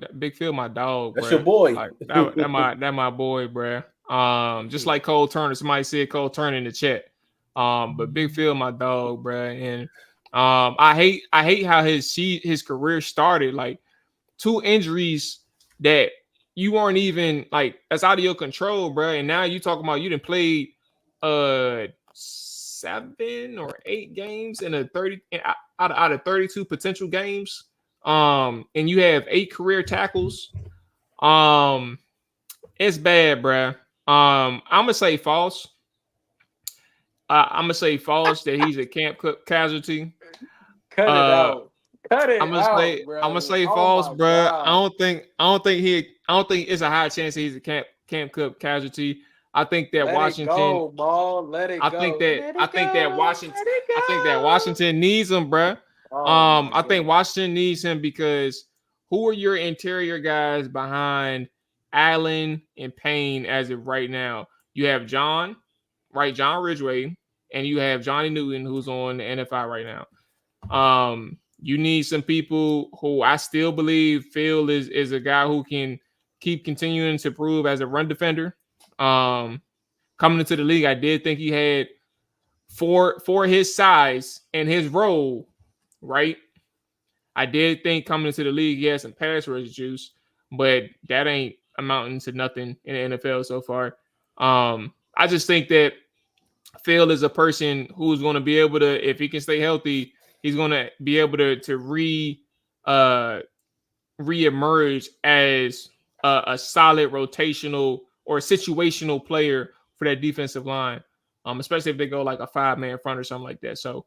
my dog. That's bruh. your boy. Like that my boy, bruh. Just like Cole Turner. Somebody said Cole Turner in the chat. But Big Phil, my dog, bruh. And I hate how his career started. Like 2 injuries that you weren't even like, that's out of your control, bruh. And now you talking about you done played 7 or 8 games in a 30 out of 32 potential games. And you have 8 career tackles. It's bad, bruh. I'm gonna say false. I'm gonna say false that he's a Camp Cook casualty. Cut it out. Cut it out, bro. I'm gonna say false, bro. I don't think it's a high chance that he's a Camp Cook casualty. I think that Washington. Let it go. I think that Washington needs him, bro. I think Washington needs him because who are your interior guys behind Allen and Payne as of right now? You have John Ridgeway, and you have Johnny Newton, who's on the NFI right now. You need some people who I still believe Phil is a guy who can keep continuing to prove as a run defender. Coming into the league, I did think he had for his size and his role, right? I did think coming into the league, he had some pass rush juice, but that ain't amounting to nothing in the NFL so far. I just think that Phil is a person who's going to be able to, if he can stay healthy, he's going to be able to reemerge as a solid rotational or situational player for that defensive line, especially if they go like a 5-man front or something like that. So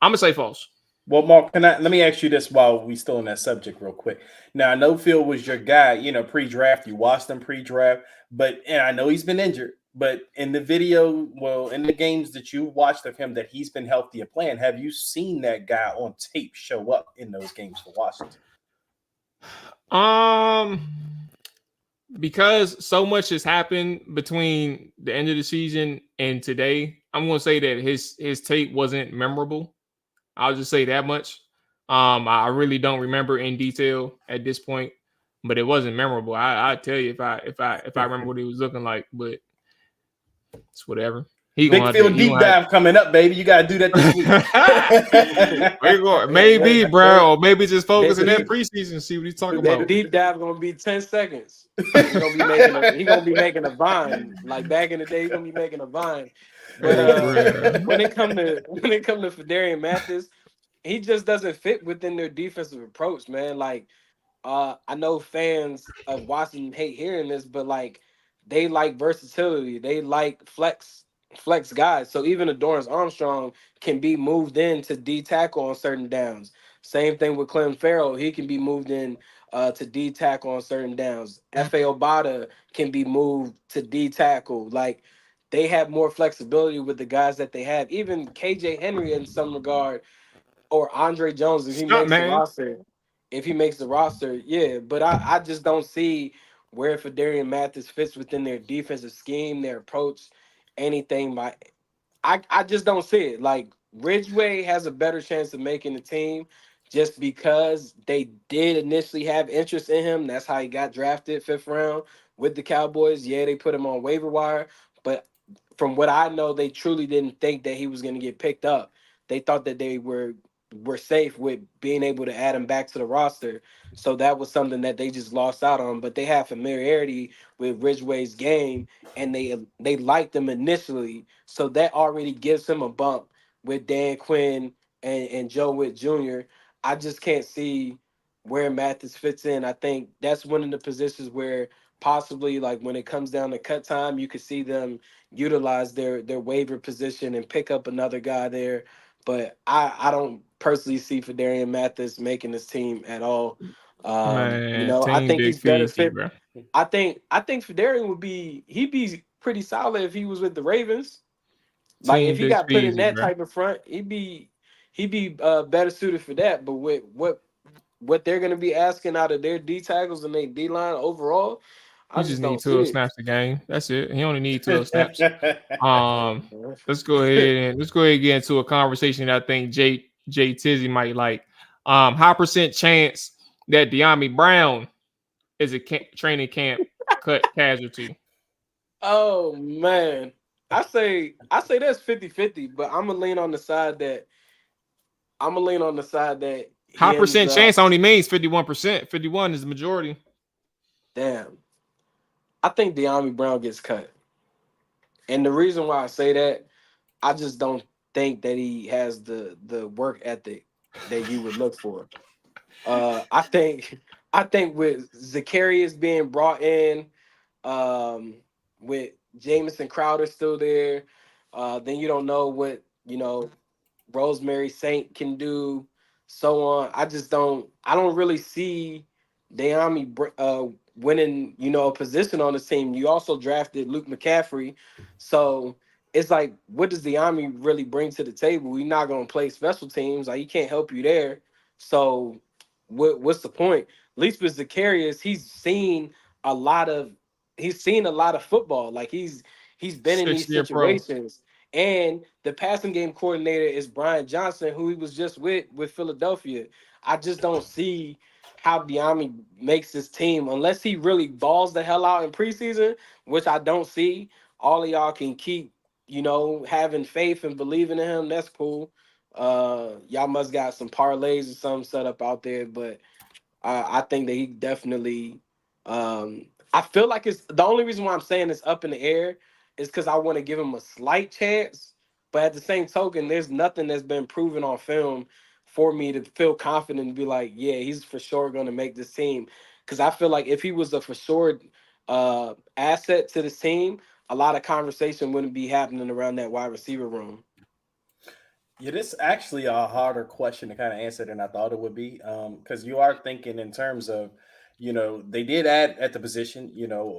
I'm gonna say false. Well, Mark, let me ask you this while we still on that subject real quick. Now, I know Phil was your guy, pre-draft. You watched him pre-draft, and I know he's been injured. But in the video, in the games that you watched of him that he's been healthy and playing, have you seen that guy on tape show up in those games for Washington? Because so much has happened between the end of the season and today, I'm going to say that his tape wasn't memorable. I'll just say that much. I really don't remember in detail at this point, but it wasn't memorable. I tell you if I remember what he was looking like, but it's whatever. Big Phil deep dive coming up, baby. You got to do that this week. Maybe, bro. Or maybe just focus on that preseason, see what he's talking about. That deep dive going to be 10 seconds. He's going to be making a vine. Like back in the day, he's going to be making a vine. But when it come to Fedarian Mathis, he just doesn't fit within their defensive approach, man. Like, I know fans of Washington hate hearing this, but like they like versatility. They like flex guys. So even a Dorrance Armstrong can be moved in to D tackle on certain downs. Same thing with Clem Farrell. He can be moved in to D tackle on certain downs. F.A. Obata can be moved to D tackle. Like, they have more flexibility with the guys that they have. Even KJ Henry in some regard, or Andre Jones if he makes the roster. Yeah, but I just don't see where Fedarian Mathis fits within their defensive scheme, their approach, anything. I just don't see it. Like, Ridgeway has a better chance of making the team just because they did initially have interest in him. That's how he got drafted 5th round with the Cowboys. Yeah, they put him on waiver wire, but from what I know, they truly didn't think that he was going to get picked up. They thought that they were safe with being able to add him back to the roster. So that was something that they just lost out on. But they have familiarity with Ridgeway's game, and they liked him initially. So that already gives him a bump with Dan Quinn and Joe Witt Jr., I just can't see where Mathis fits in. I think that's one of the positions where possibly like when it comes down to cut time, you could see them utilize their waiver position and pick up another guy there. But I don't personally see Fedarian Mathis making this team at all. Man, I team think big he's better feezy, fit. bro. I think Fedarian he'd be pretty solid if he was with the Ravens. Like if Team he big got put in feezy, that bro. type of front, he'd be better suited for that. But with what they're gonna be asking out of their D tackles and their D line overall, I You just just need don't see 12 it. snaps a game. That's it. He only need 12 snaps. Let's go ahead and get into a conversation that I think Jay Tizzy might like. High percent chance that De'Ami Brown is a training camp cut casualty. Oh man. I say that's 50-50, but I'm gonna lean on the side that High he ends percent up chance only means 51%. 51 is the majority. damn. I think De'Ami Brown gets cut. And the reason why I say that, I just don't think that he has the work ethic that you would look for. I think with Zacharias being brought in, um, with Jamison Crowder still there, then you don't know what Rosemary Saint can do, so on. I don't really see winning, a position on the team. You also drafted Luke McCaffrey. So it's like, what does De'Ami really bring to the table? He's not gonna play special teams, like he can't help you there. So what's the point? At least with Zacharias, he's seen a lot of football. Like he's been in these 6-year pro. situations. And the passing game coordinator is Brian Johnson, who he was just with Philadelphia. I just don't see how De'Ami makes this team unless he really balls the hell out in preseason, which I don't see. All of y'all can keep, having faith and believing in him. That's cool. Y'all must got some parlays or something set up out there, but I think that he definitely. I feel like it's the only reason why I'm saying it's up in the air is because I want to give him a slight chance. But at the same token, there's nothing that's been proven on film for me to feel confident and be like, yeah, he's for sure going to make this team. Because I feel like if he was a for sure asset to this team, a lot of conversation wouldn't be happening around that wide receiver room. Yeah, this is actually a harder question to kind of answer than I thought it would be. Because you are thinking in terms of, they did add at the position,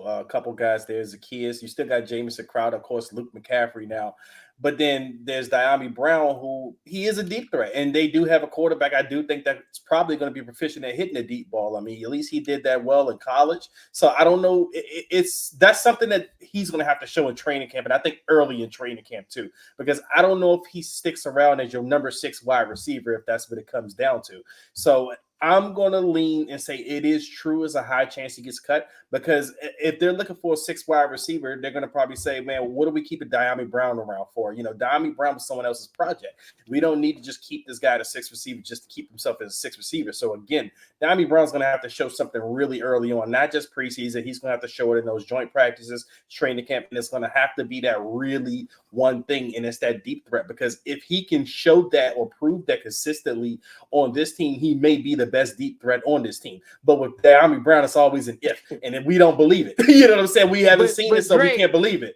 a couple guys there, Zacchaeus. You still got Jamison Crowder, of course, Luke McCaffrey now. But then there's De'Ami Brown, who he is a deep threat, and they do have a quarterback. I do think that's probably going to be proficient at hitting a deep ball. I mean, at least he did that well in college. So I don't know. That's something that he's going to have to show in training camp, and I think early in training camp too, because I don't know if he sticks around as your number 6 wide receiver if that's what it comes down to. So I'm going to lean and say it is true. It's a high chance he gets cut, because if they're looking for a 6 wide receiver, they're going to probably say, man, what are we keeping De'Ami Brown around for? De'Ami Brown was someone else's project. We don't need to just keep this guy at a 6 receiver just to keep himself as a 6 receiver. So again, De'Ami Brown's going to have to show something really early on, not just preseason. He's going to have to show it in those joint practices, training camp, and it's going to have to be that really one thing, and it's that deep threat. Because if he can show that or prove that consistently on this team, he may be the best deep threat on this team. But with De'Ami Brown, it's always an if, and if we don't believe it. You know what I'm saying? We haven't seen it, so Dre, we can't believe it.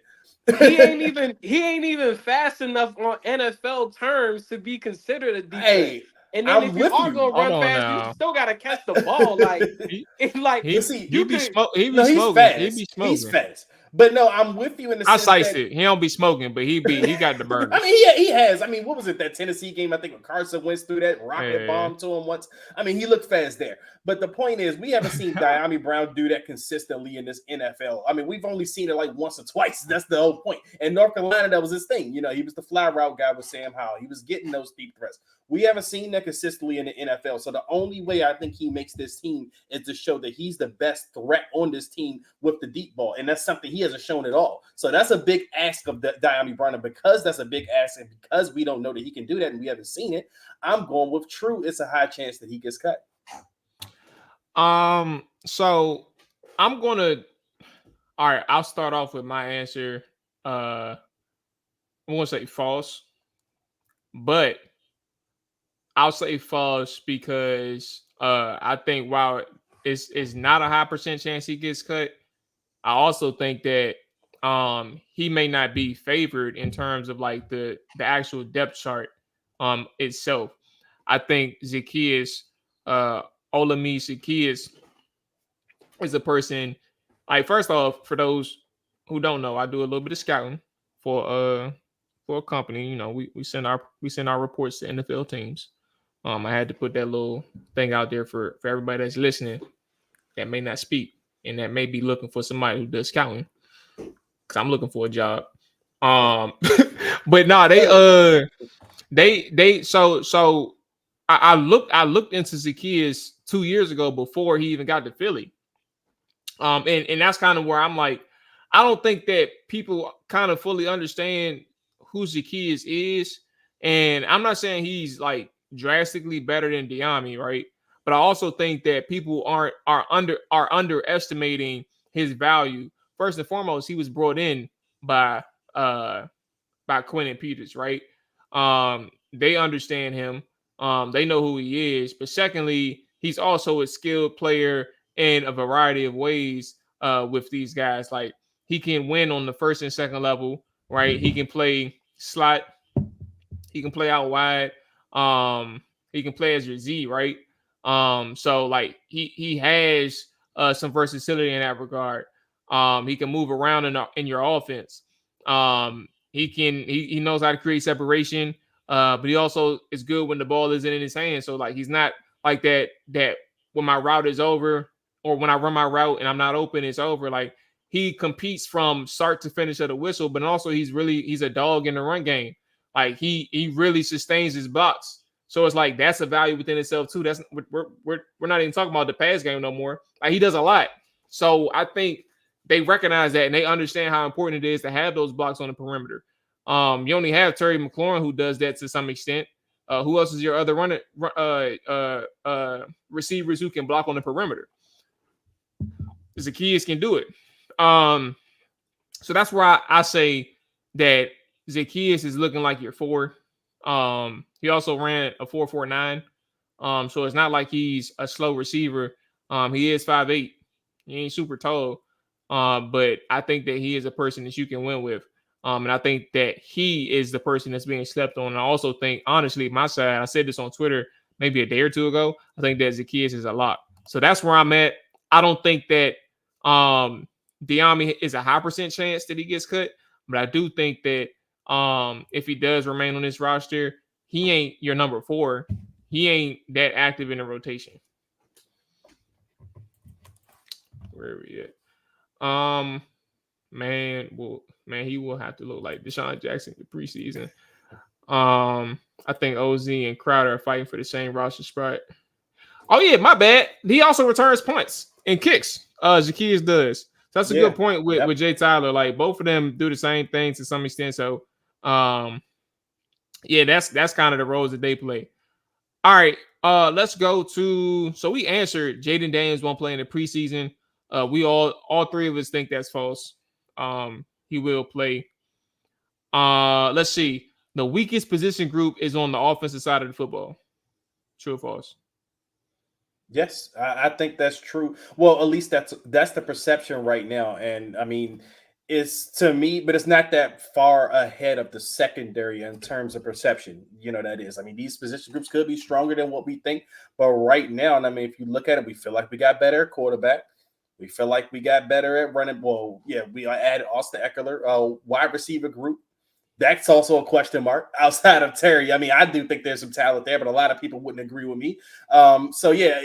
he ain't even fast enough on NFL terms to be considered a deep threat. Hey, And then I'm if you with are you. gonna Hold run on fast, you now. still gotta catch the ball. Like it's like He see, he be could. smoking. He be No, he's smoking. fast. He be smoking. He's fast. But no, I'm with you in the I sense sliced that it. He don't be smoking, but he got the burgers. I mean, he has. I mean, what was it, that Tennessee game? I think when Carson went through that rocket Yeah. bomb to him once. I mean, he looked fast there. But the point is, we haven't seen De'Ami Brown do that consistently in this NFL. I mean, we've only seen it like once or twice. That's the whole point. In North Carolina, that was his thing. He was the fly route guy with Sam Howell. He was getting those deep threats. We haven't seen that consistently in the NFL. So the only way I think he makes this team is to show that he's the best threat on this team with the deep ball. And that's something he hasn't shown at all. So that's a big ask of De'Ami Brown. And because that's a big ask, and because we don't know that he can do that and we haven't seen it, I'm going with true. It's a high chance that he gets cut. So I'm gonna. All right, I'll start off with my answer. I'm gonna say false. but I'll say false because I think while it's not a high percent chance he gets cut, I also think that he may not be favored in terms of like the actual depth chart itself. I think Zacchaeus Olami Zacchaeus is a person, like, first off, for those who don't know, I do a little bit of scouting for a company. You know, we send our reports to NFL teams. I had to put that little thing out there for everybody that's listening that may not speak and that may be looking for somebody who does scouting, because I'm looking for a job. But no, so I looked into Zacchaeus 2 years ago before he even got to Philly. And that's kind of where I'm like, I don't think that people kind of fully understand who Zacchaeus is. And I'm not saying he's like drastically better than Diami, right? But I also think that people are underestimating his value. First and foremost, he was brought in by uh Quentin Peters, right? They understand him. They know who he is. But secondly, he's also a skilled player in a variety of ways with these guys. Like, he can win on the first and second level, right? He can play slot. He can play out wide. He can play as your Z, right? So like he has some versatility in that regard. He can move around in your offense. He knows how to create separation. But he also is good when the ball isn't in his hand. So like, he's not like that when my route is over, or when I run my route and I'm not open, it's over. Like, he competes from start to finish of the whistle, but also he's a dog in the run game. Like, he really sustains his blocks. So it's like, that's a value within itself too. That's we're not even talking about the pass game no more. Like, he does a lot. So I think they recognize that and they understand how important it is to have those blocks on the perimeter. You only have Terry McLaurin who does that to some extent. Who else is your other receivers who can block on the perimeter? Zacchaeus can do it. So that's where I say that Zacchaeus is looking like your 4. He also ran a 4.49. So it's not like he's a slow receiver. He is 5'8". He ain't super tall. But I think that he is a person that you can win with. And I think that he is the person that's being slept on. And I also think, honestly, my side, I said this on Twitter maybe a day or two ago, I think that Zacchaeus is a lock. So that's where I'm at. I don't think that Diami is a high percent chance that he gets cut, but I do think that if he does remain on this roster, he ain't your number 4. He ain't that active in the rotation. Where are we at? Man, he will have to look like Deshaun Jackson in the preseason. I think OZ and Crowder are fighting for the same roster spot. Oh yeah, my bad. He also returns punts and kicks. Zacchaeus does. So that's a good point with Jay Tyler. Like, both of them do the same thing to some extent. So yeah, that's kind of the roles that they play. All right. Let's go to, so we answered Jaden Daniels won't play in the preseason. We all 3 of us think that's false. He will play. Let's see. The weakest position group is on the offensive side of the football. True or false? Yes, I think that's true. Well, at least that's the perception right now. And I mean, it's, to me, but it's not that far ahead of the secondary in terms of perception. You know, that is. I mean, these position groups could be stronger than what we think, but right now, and I mean, if you look at it, we feel like we got better at quarterback. We feel like we got better at running. Well, yeah, we added Austin Eckler, wide receiver group. That's also a question mark outside of Terry. I mean, I do think there's some talent there, but a lot of people wouldn't agree with me. So yeah,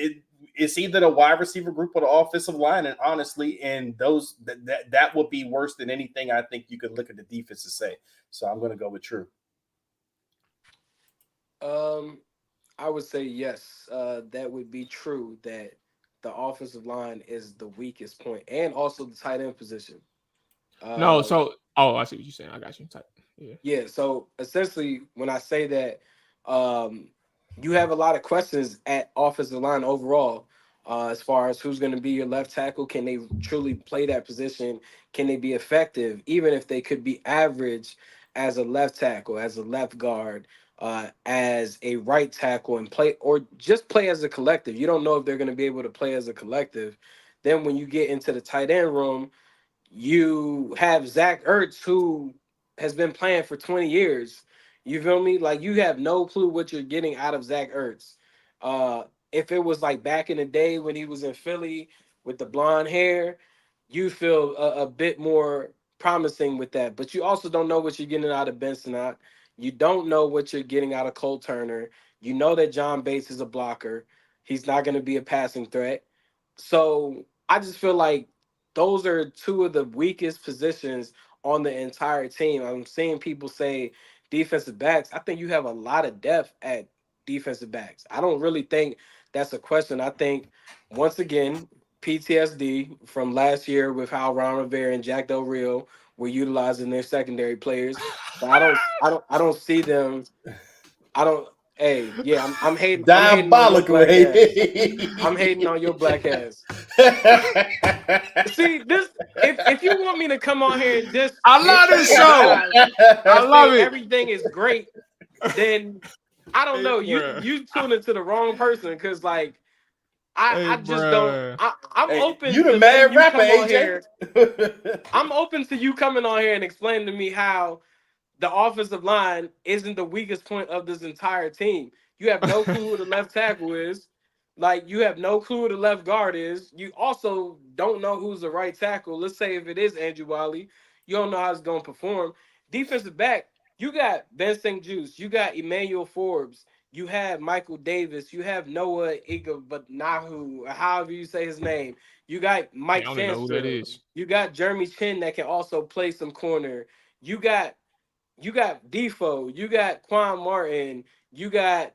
it's either the wide receiver group or the offensive line, and honestly, and those that would be worse than anything I think you could look at the defense to say. So I'm going to go with true. I would say yes. That would be true. That the offensive line is the weakest point, and also the tight end position. No, so I see what you're saying. I got you. Yeah. So essentially, when I say that, you have a lot of questions at offensive line overall, as far as who's going to be your left tackle. Can they truly play that position? Can they be effective, even if they could be average as a left tackle, as a left guard? as a right tackle and play, or just play as a collective. You don't know if they're going to be able to play as a collective. Then when you get into the tight end room, you have Zach Ertz, who has been playing for 20 years. You feel me? Like, you have no clue what you're getting out of Zach Ertz. Uh, if it was like back in the day when he was in Philly with the blonde hair, you feel a bit more promising with that. But you also don't know what you're getting out of Benson. You don't know what you're getting out of Cole Turner. You know that John Bates is a blocker. He's not going to be a passing threat. So I just feel like those are two of the weakest positions on the entire team. I'm seeing people say defensive backs. I think you have a lot of depth at defensive backs. I don't really think that's a question. I think, once again, PTSD from last year with how Ron Rivera and Jack Del Rio were utilizing their secondary players. But I don't see them. I don't. Hey, yeah, I'm hating. I'm hating on your Diabolical. black ass. I'm hating on your black ass. See this. If you want me to come on here and just I love this show. I love it. Everything is great. Then I don't know. You tune into the wrong person, because like I just don't. I'm open. You the to mad you rapper, come on AJ. here. I'm open to you coming on here and explaining to me how the offensive line isn't the weakest point of this entire team. You have no clue who the left tackle is. Like, you have no clue who the left guard is. You also don't know who's the right tackle. Let's say if it is Andrew Wiley, you don't know how it's going to perform. Defensive back, you got Ben St. Juice. You got Emmanuel Forbes. You have Michael Davis. You have Noah Igabanahu, however you say his name. You got Mike I don't even know who that Sandstrom. is. You got Jeremy Chin that can also play some corner. You got Defoe, you got Quan Martin, you got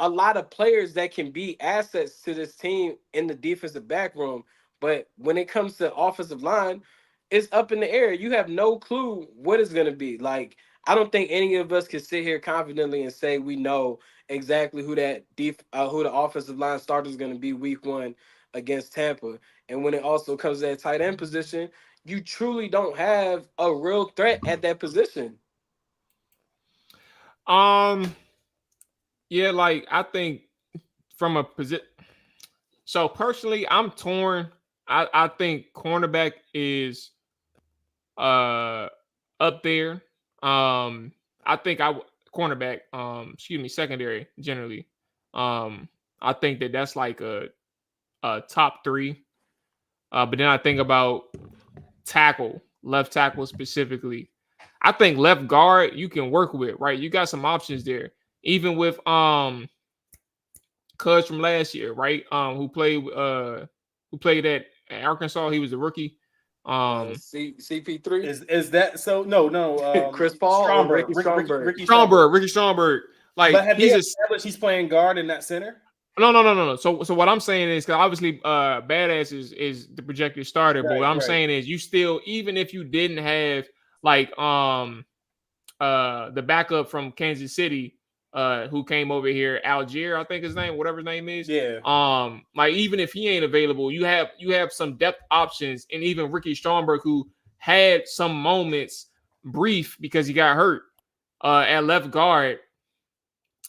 a lot of players that can be assets to this team in the defensive back room. But when it comes to offensive line, it's up in the air. You have no clue what it's going to be. Like, I don't think any of us can sit here confidently and say we know exactly who who the offensive line starter is going to be week 1 against Tampa. And when it also comes to that tight end position, you truly don't have a real threat at that position. Yeah, like, I think from a position. So personally, I'm torn. I think cornerback is up there. I think cornerback, secondary generally. I think that's like a top 3. But then I think about left tackle specifically. I think left guard you can work with, right? You got some options there. Even with Cuz from last year, right? Who played at Arkansas. He was a rookie. CP3 is that so? No. Chris Paul or Ricky Stromberg? Ricky Stromberg. Like, but have they established he's playing guard in that center? No. So what I'm saying is, because obviously Badass is the projected starter, but what I'm saying is, you still, even if you didn't have like the backup from Kansas City, who came over here, Algier, I think his name, whatever his name is. Yeah. Like, even if he ain't available, you have some depth options, and even Ricky Stromberg, who had some moments brief because he got hurt at left guard.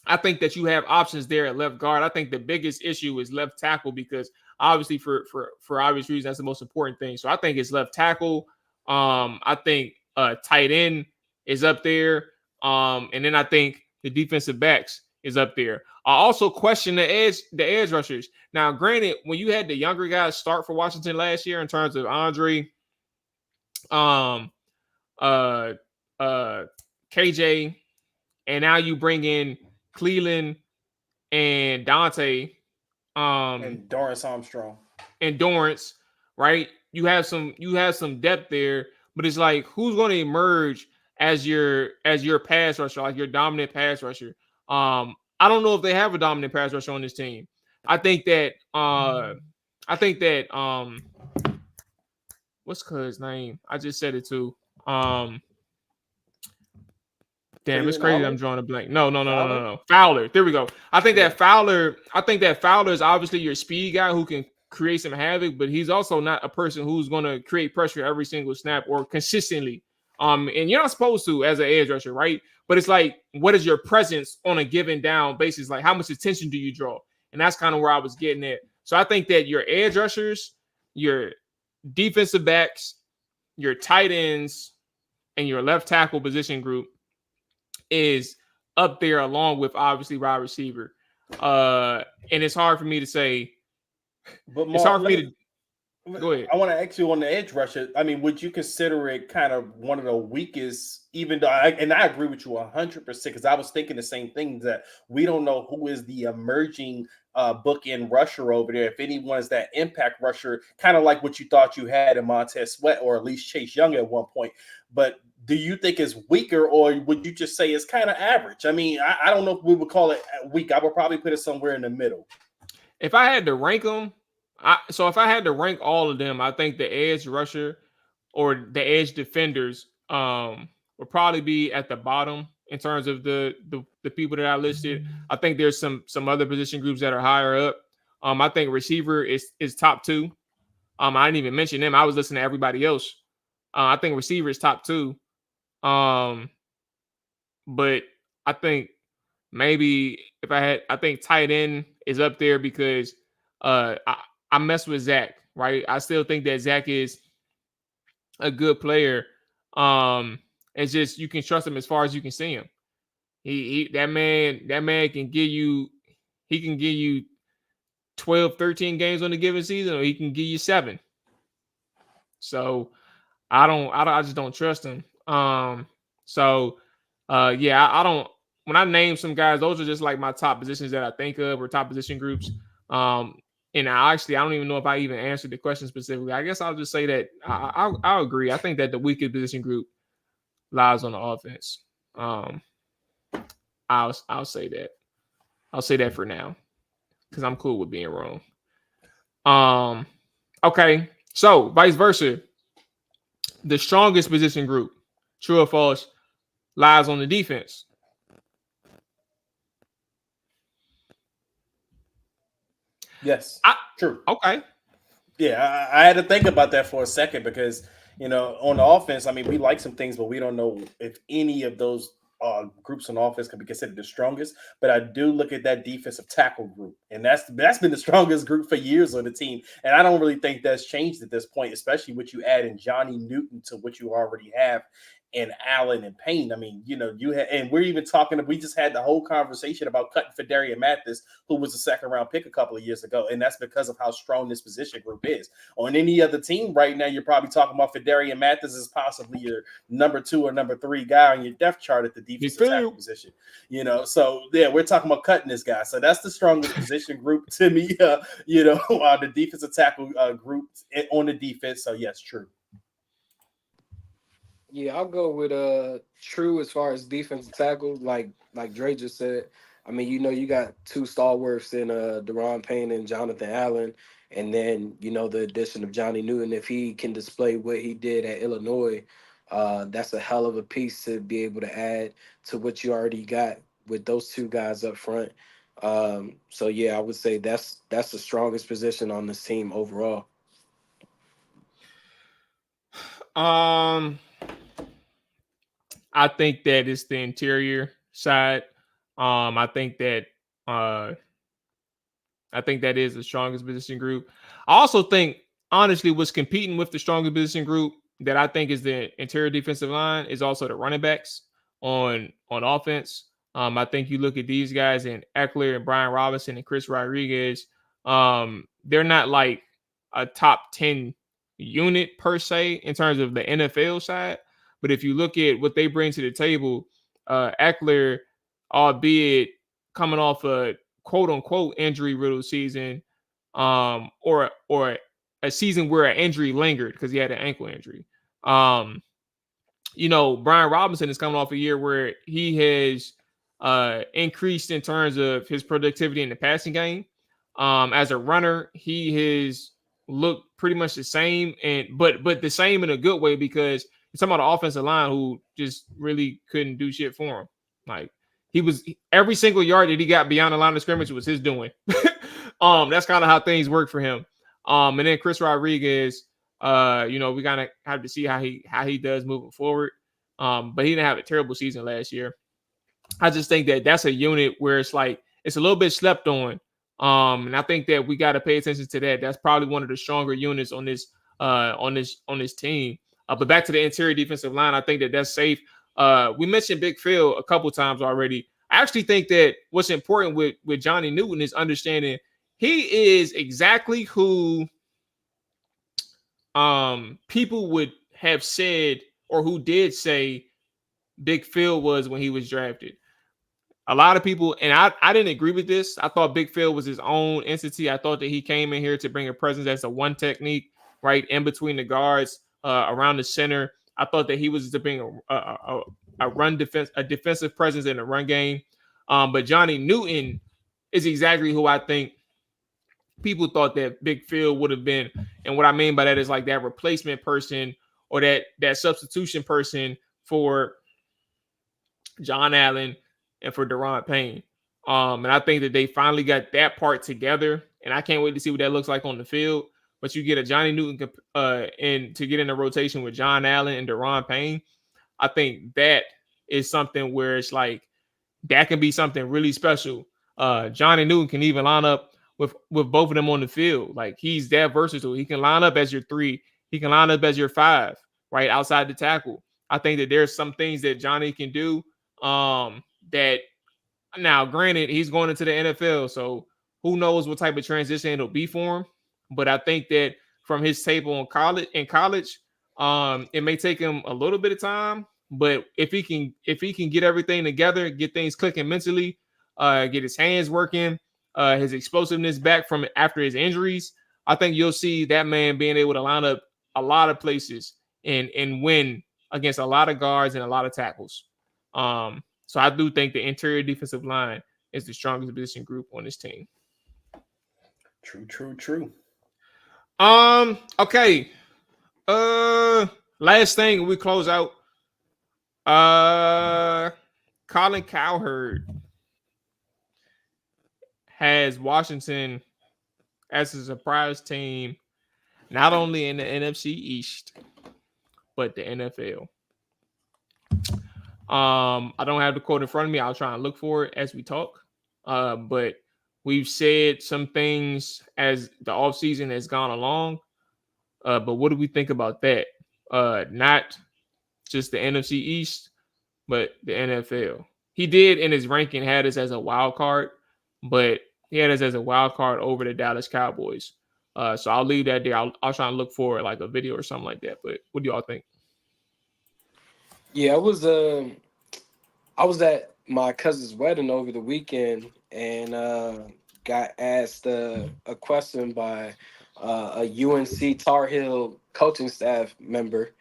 I think that you have options there at left guard. I think the biggest issue is left tackle, because obviously for obvious reasons, that's the most important thing. So I think it's left tackle. I think tight end is up there. And then I think the defensive backs is up there. I also question the edge rushers. Now, granted, when you had the younger guys start for Washington last year in terms of Andre, KJ, and now you bring in Cleveland and Dante, and Dorrance Armstrong and Dorrance, right? You have some depth there, but it's like, who's going to emerge as your pass rusher, like your dominant pass rusher? I don't know if they have a dominant pass rusher on this team. I think that what's Cuz's name? I just said it too. Damn, it's crazy. I'm drawing a blank. No. Fowler. There we go. I think that Fowler is obviously your speed guy who can create some havoc, but he's also not a person who's going to create pressure every single snap or consistently. And you're not supposed to as an edge rusher, right? But it's like, what is your presence on a given down basis? Like, how much attention do you draw? And that's kind of where I was getting at. So I think that your edge rushers, your defensive backs, your tight ends, and your left tackle position group is up there along with obviously wide receiver. And it's hard for me to say. But It's hard for me to go ahead. I want to ask you on the edge rusher. I mean, would you consider it kind of one of the weakest, even though I agree with you 100%, because I was thinking the same thing, that we don't know who is the emerging bookend rusher over there. If anyone is that impact rusher, kind of like what you thought you had in Montez Sweat or at least Chase Young at one point. But do you think it's weaker, or would you just say it's kind of average? I mean, I don't know if we would call it weak. I would probably put it somewhere in the middle. If I had to rank them, if I had to rank all of them, I think the edge rusher or the edge defenders would probably be at the bottom in terms of the people that I listed. I think there's some other position groups that are higher up. I think receiver is top 2. I didn't even mention them. I was listening to everybody else. I think receiver is top 2. But I think maybe I think tight end is up there because I mess with Zach, right? I still think that Zach is a good player. It's just you can trust him as far as you can see him. That man can give you 12, 13 games on a given season, or he can give you 7. So I just don't trust him. I don't. When I name some guys, those are just like my top positions that I think of, or top position groups. And I don't even know if I even answered the question specifically. I guess I'll just say that I'll agree. I think that the weakest position group lies on the offense. I'll say that. I'll say that for now because I'm cool with being wrong. Okay. So vice versa, the strongest position group, true or false, lies on the defense. Yes, true. Okay. Yeah, I had to think about that for a second because, on the offense, I mean, we like some things, but we don't know if any of those groups on offense can be considered the strongest. But I do look at that defensive tackle group, and that's been the strongest group for years on the team. And I don't really think that's changed at this point, especially with you adding Johnny Newton to what you already have. And Allen and Payne. I mean, you had, and we're even talking. We just had the whole conversation about cutting Fedarian Mathis, who was a second-round pick a couple of years ago, and that's because of how strong this position group is. On any other team right now, you're probably talking about Fedarian Mathis as possibly your number 2 or number 3 guy on your depth chart at the defensive tackle position. So yeah, we're talking about cutting this guy. So that's the strongest position group to me. The defensive tackle group on the defense. So yes, true. Yeah, I'll go with true as far as defensive tackle, like Dre just said. I mean, you got 2 stalwarts in Deron Payne and Jonathan Allen, and then the addition of Johnny Newton. If he can display what he did at Illinois, that's a hell of a piece to be able to add to what you already got with those 2 guys up front. So yeah, I would say that's the strongest position on this team overall. I think that it's the interior side. I think that is the strongest position group. I also think, honestly, what's competing with the strongest position group that I think is the interior defensive line is also the running backs on offense. I think you look at these guys and Eckler and Brian Robinson and Chris Rodriguez. They're not like a top 10 unit per se in terms of the NFL side. But if you look at what they bring to the table, Eckler, albeit coming off a quote unquote injury riddled season, or a season where an injury lingered because he had an ankle injury. Brian Robinson is coming off a year where he has increased in terms of his productivity in the passing game. As a runner, he has looked pretty much the same, but the same in a good way because you're talking about the offensive line who just really couldn't do shit for him. Like every single yard that he got beyond the line of scrimmage was his doing. That's kind of how things work for him. And then Chris Rodriguez, we kind of have to see how he does moving forward. But he didn't have a terrible season last year. I just think that that's a unit where it's like it's a little bit slept on. And I think that we got to pay attention to that. That's probably one of the stronger units on this team. But back to the interior defensive line, I think that that's safe. We mentioned Big Phil a couple times already. I actually think that what's important with Johnny Newton is understanding he is exactly who people would have said or who did say Big Phil was when he was drafted. A lot of people, and I didn't agree with this. I thought Big Phil was his own entity. I thought that he came in here to bring a presence as a one technique, right, in between the guards, around the center. I thought that he was to bring a run defense, a defensive presence in the run game. But Johnny Newton is exactly who I think people thought that Big Phil would have been. And what I mean by that is like that replacement person or that substitution person for John Allen and for Deron Payne. And I think that they finally got that part together. And I can't wait to see what that looks like on the field. But you get a Johnny Newton and to get in a rotation with John Allen and Deron Payne. I think that is something where it's like that can be something really special. Johnny Newton can even line up with both of them on the field. Like he's that versatile. He can line up as your 3. He can line up as your 5, right outside the tackle. I think that there's some things that Johnny can do. That now, granted, he's going into the NFL, so who knows what type of transition it'll be for him. But I think that from his tape on college, it may take him a little bit of time. But if he can get everything together, get things clicking mentally, get his hands working, his explosiveness back from after his injuries, I think you'll see that man being able to line up a lot of places and win against a lot of guards and a lot of tackles. So I do think the interior defensive line is the strongest position group on this team. True. Okay. Last thing we close out. Colin Cowherd has Washington as a surprise team, not only in the NFC East, but the NFL. I don't have the quote in front of me. I'll try and look for it as we talk. But we've said some things as the offseason has gone along. But what do we think about that? Not just the NFC East, but the NFL. He did in his ranking had us as a wild card, but he had us as a wild card over the Dallas Cowboys. So I'll leave that there. I'll try and look for like a video or something like that. But what do y'all think? Yeah, I was at my cousin's wedding over the weekend and got asked a question by a UNC Tar Heel coaching staff member.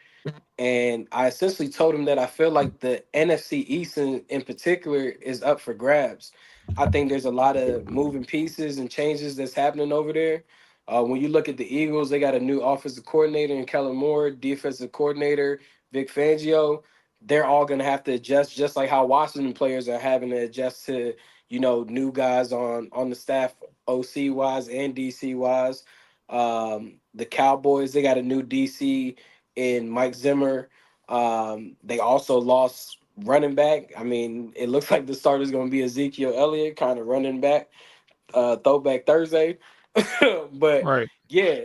And I essentially told him that I feel like the NFC East in particular is up for grabs. I think there's a lot of moving pieces and changes that's happening over there. When you look at the Eagles, they got a new offensive coordinator in Kellen Moore, defensive coordinator Vic Fangio. They're all going to have to adjust, just like how Washington players are having to adjust to, new guys on the staff, OC wise and DC wise. The Cowboys, they got a new DC in Mike Zimmer. They also lost running back. I mean, it looks like the starter is going to be Ezekiel Elliott, kind of running back, throwback Thursday. But Right. yeah,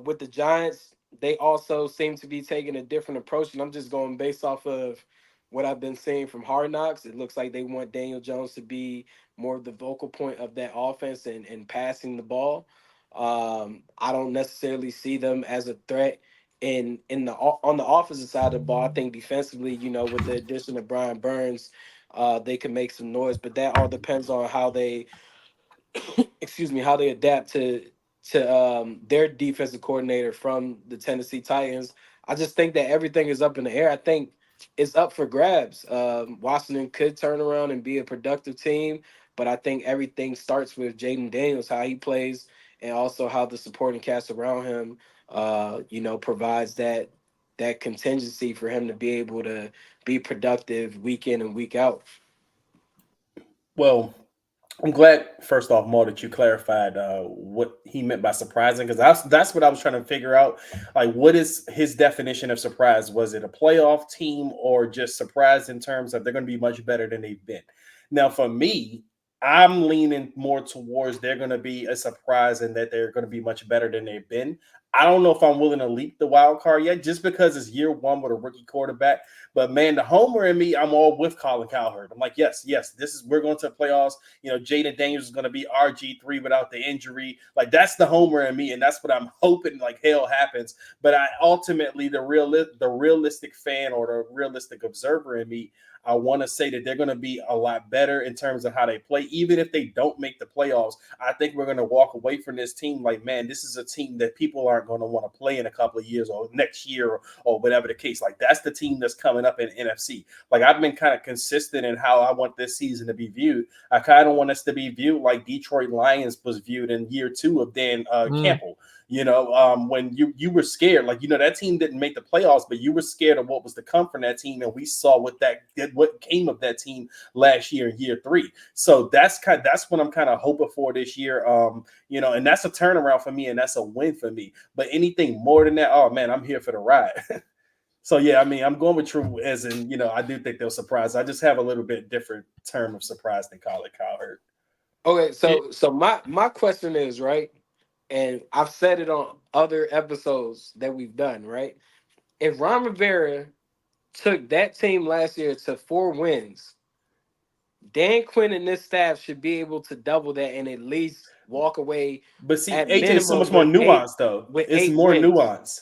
with the Giants, they also seem to be taking a different approach. And I'm just going based off of what I've been seeing from Hard Knocks. It looks like they want Daniel Jones to be more of the vocal point of that offense and passing the ball. I don't necessarily see them as a threat on the offensive side of the ball. I think defensively, with the addition of Brian Burns, they can make some noise. But that all depends on how they how they adapt to their defensive coordinator from the Tennessee Titans. I just think that everything is up in the air. I think it's up for grabs. Washington could turn around and be a productive team, but I think everything starts with Jaden Daniels, how he plays, and also how the supporting cast around him, provides that contingency for him to be able to be productive week in and week out. Well, I'm glad, first off, Mo, that you clarified what he meant by surprising, because that's what I was trying to figure out. Like, what is his definition of surprise? Was it a playoff team or just surprise in terms of they're going to be much better than they've been? Now, for me, I'm leaning more towards they're going to be a surprise and that they're going to be much better than they've been. I don't know if I'm willing to leap the wild card yet, just because it's year one with a rookie quarterback. But man, the homer in me, I'm all with Colin Cowherd. I'm like, yes, we're going to the playoffs. You know, Jaden Daniels is going to be RG3 without the injury. Like, that's the homer in me, and that's what I'm hoping like hell happens. But I ultimately, the realistic fan or the realistic observer in me, I want to say that they're going to be a lot better in terms of how they play. Even if they don't make the playoffs, I think we're going to walk away from this team like, man, this is a team that people aren't going to want to play in a couple of years or next year or whatever the case. Like, that's the team that's coming up in NFC. Like, I've been kind of consistent in how I want this season to be viewed. I kind of want us to be viewed like Detroit Lions was viewed in year two of Dan Campbell. You know, when you were scared, like, you know, that team didn't make the playoffs, but you were scared of what was to come from that team, and we saw what came of that team last year in year three. So that's what I'm kind of hoping for this year. You know, and that's a turnaround for me, and that's a win for me. But anything more than that, oh man, I'm here for the ride. So yeah, I mean, I'm going with true, as in, you know, I do think they'll surprise. I just have a little bit different term of surprise than Colin Cowherd. Okay, so my question is, right, and I've said it on other episodes that we've done, right? If Ron Rivera took that team last year to 4 wins, Dan Quinn and this staff should be able to double that and at least walk away. But see, at AJ is so much more minimum nuanced, though. with It's 8 more wins. nuanced.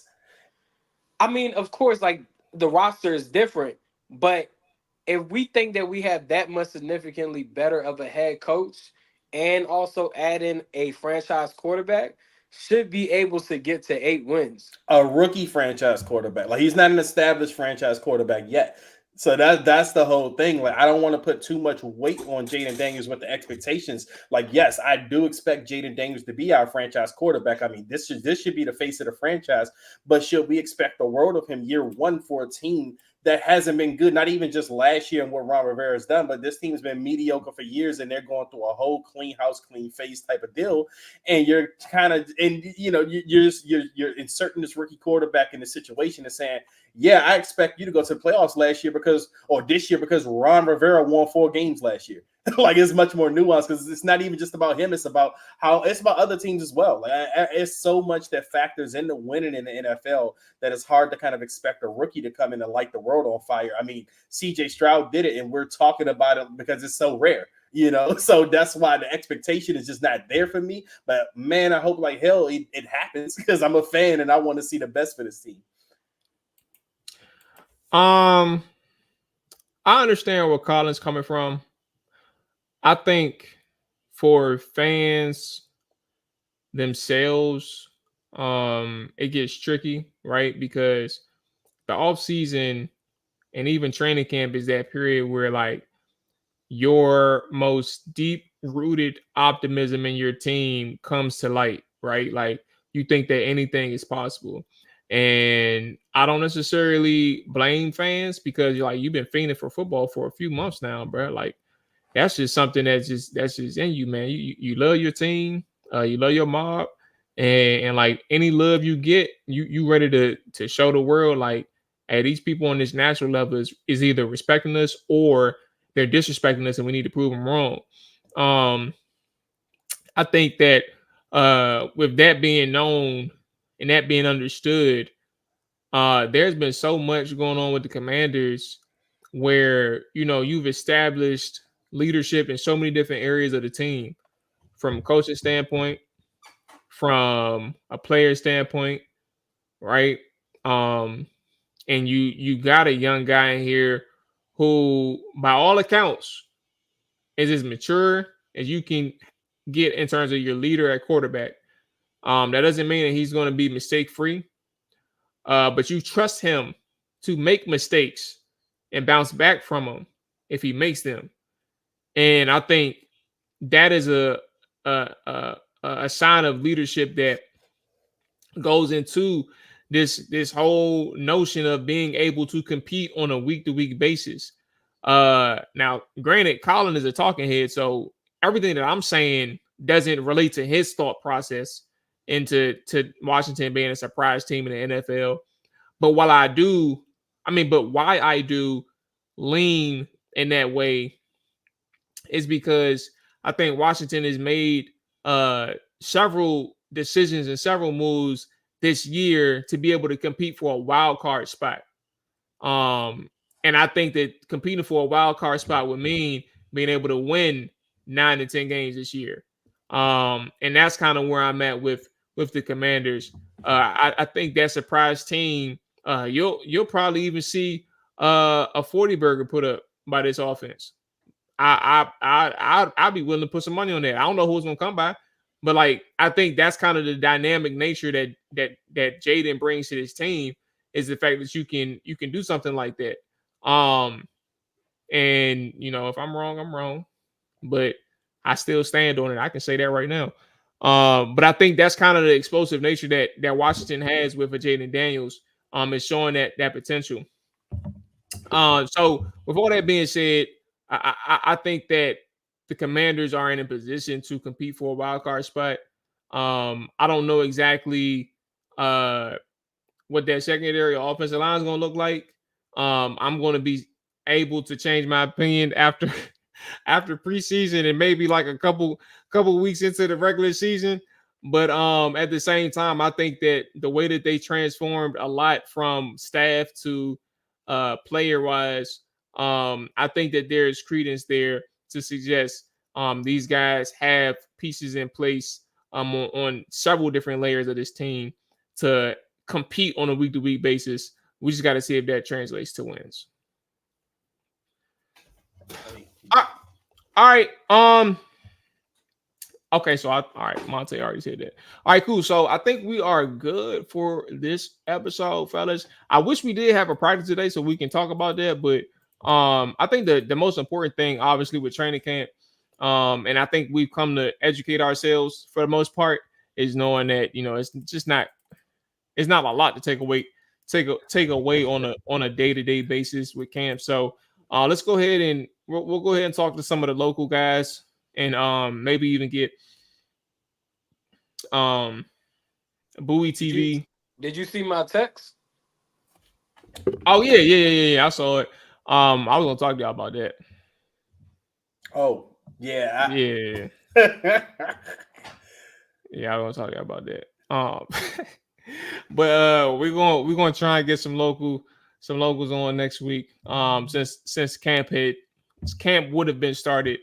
I mean, of course, like, the roster is different, but if we think that we have that much significantly better of a head coach and also add in a franchise quarterback, should be able to get to 8 wins. A rookie franchise quarterback. Like, he's not an established franchise quarterback yet. So that's the whole thing. Like, I don't want to put too much weight on Jaden Daniels with the expectations. Like, yes, I do expect Jaden Daniels to be our franchise quarterback. I mean, this should be the face of the franchise. But should we expect the world of him year one for a team that hasn't been good? Not even just last year and what Ron Rivera has done, but this team's been mediocre for years, and they're going through a whole clean house, clean face type of deal. And you're kind of, and you know, you're inserting this rookie quarterback in the situation and saying, yeah, I expect you to go to the playoffs last year this year because Ron Rivera won 4 games last year. Like, it's much more nuanced because it's not even just about him. It's about other teams as well. Like, it's so much that factors into winning in the NFL that it's hard to kind of expect a rookie to come in and light the world on fire. I mean, CJ Stroud did it, and we're talking about it because it's so rare. You know, so that's why the expectation is just not there for me. But man, I hope like hell it happens because I'm a fan and I want to see the best for this team. I understand where Colin's coming from. I think for fans themselves, it gets tricky, right? Because the offseason and even training camp is that period where like your most deep-rooted optimism in your team comes to light, right? Like, you think that anything is possible. And I don't necessarily blame fans because you've been fiending for football for a few months now, bro. Like, that's just something that's just in you, man. You love your team, you love your mob, and like any love you get, you ready to show the world like, hey, these people on this national level is either respecting us or they're disrespecting us, and we need to prove them wrong. I think that with that being known and that being understood, there's been so much going on with the Commanders where, you know, you've established leadership in so many different areas of the team, from a coaching standpoint, from a player standpoint, right? And you got a young guy in here who, by all accounts, is as mature as you can get in terms of your leader at quarterback. That doesn't mean that he's going to be mistake-free, but you trust him to make mistakes and bounce back from them if he makes them. And I think that is a sign of leadership that goes into this whole notion of being able to compete on a week-to-week basis. Now, granted, Colin is a talking head, so everything that I'm saying doesn't relate to his thought process into Washington being a surprise team in the NFL. But while I do, but why I do lean in that way is because I think Washington has made several decisions and several moves this year to be able to compete for a wild card spot. And I think that competing for a wild card spot would mean being able to win 9 to 10 games this year. And that's kind of where I'm at with the Commanders. I think that surprise team, you'll probably even see a 40 burger put up by this offense. I'd be willing to put some money on that. I don't know who's gonna come by, but like I think that's kind of the dynamic nature that Jaden brings to this team is the fact that you can do something like that. And if I'm wrong, I'm wrong, but I still stand on it. I can say that right now. But I think that's kind of the explosive nature that Washington has with a Jaden Daniels. Is showing that potential. So with all that being said, I think that the Commanders are in a position to compete for a wild card spot. I don't know exactly what that secondary offensive line is going to look like. I'm going to be able to change my opinion after preseason and maybe like a couple weeks into the regular season. But at the same time, I think that the way that they transformed a lot from staff to player wise, I think that there's credence there to suggest these guys have pieces in place on several different layers of this team to compete on a week-to-week basis. We just got to see if that translates to wins. All right. Okay, so all right, Monte already said that. All right, cool. So I think we are good for this episode, fellas. I wish we did have a practice today so we can talk about that, but I think the most important thing, obviously, with training camp, and I think we've come to educate ourselves for the most part, is knowing that it's not a lot to take away on a day-to-day basis with camp. So let's go ahead and we'll go ahead and talk to some of the local guys and maybe even get Bowie TV. Did you see my text? Oh yeah. I saw it. I was gonna talk to y'all about that. Oh yeah. Yeah. Yeah, I was gonna talk to y'all about that. But we're gonna try and get some locals on next week. Since camp would have been started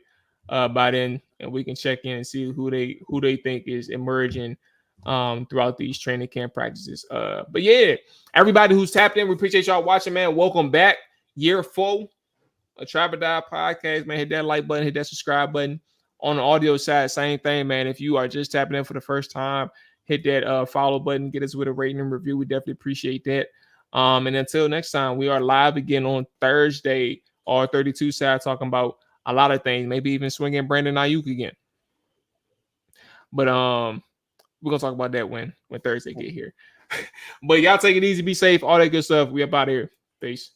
by then, and we can check in and see who they think is emerging throughout these training camp practices. But yeah, everybody who's tapped in, we appreciate y'all watching, man. Welcome back. Year 4, a Trap or Die podcast, man. Hit that like button, hit that subscribe button. On the audio side, same thing, man. If you are just tapping in for the first time, hit that follow button, get us with a rating and review. We definitely appreciate that. And until next time, we are live again on Thursday, or 32 side, talking about a lot of things, maybe even swinging Brandon Ayuk again. But we're gonna talk about that when Thursday get here. But y'all take it easy, be safe, all that good stuff. We up out of here. Peace.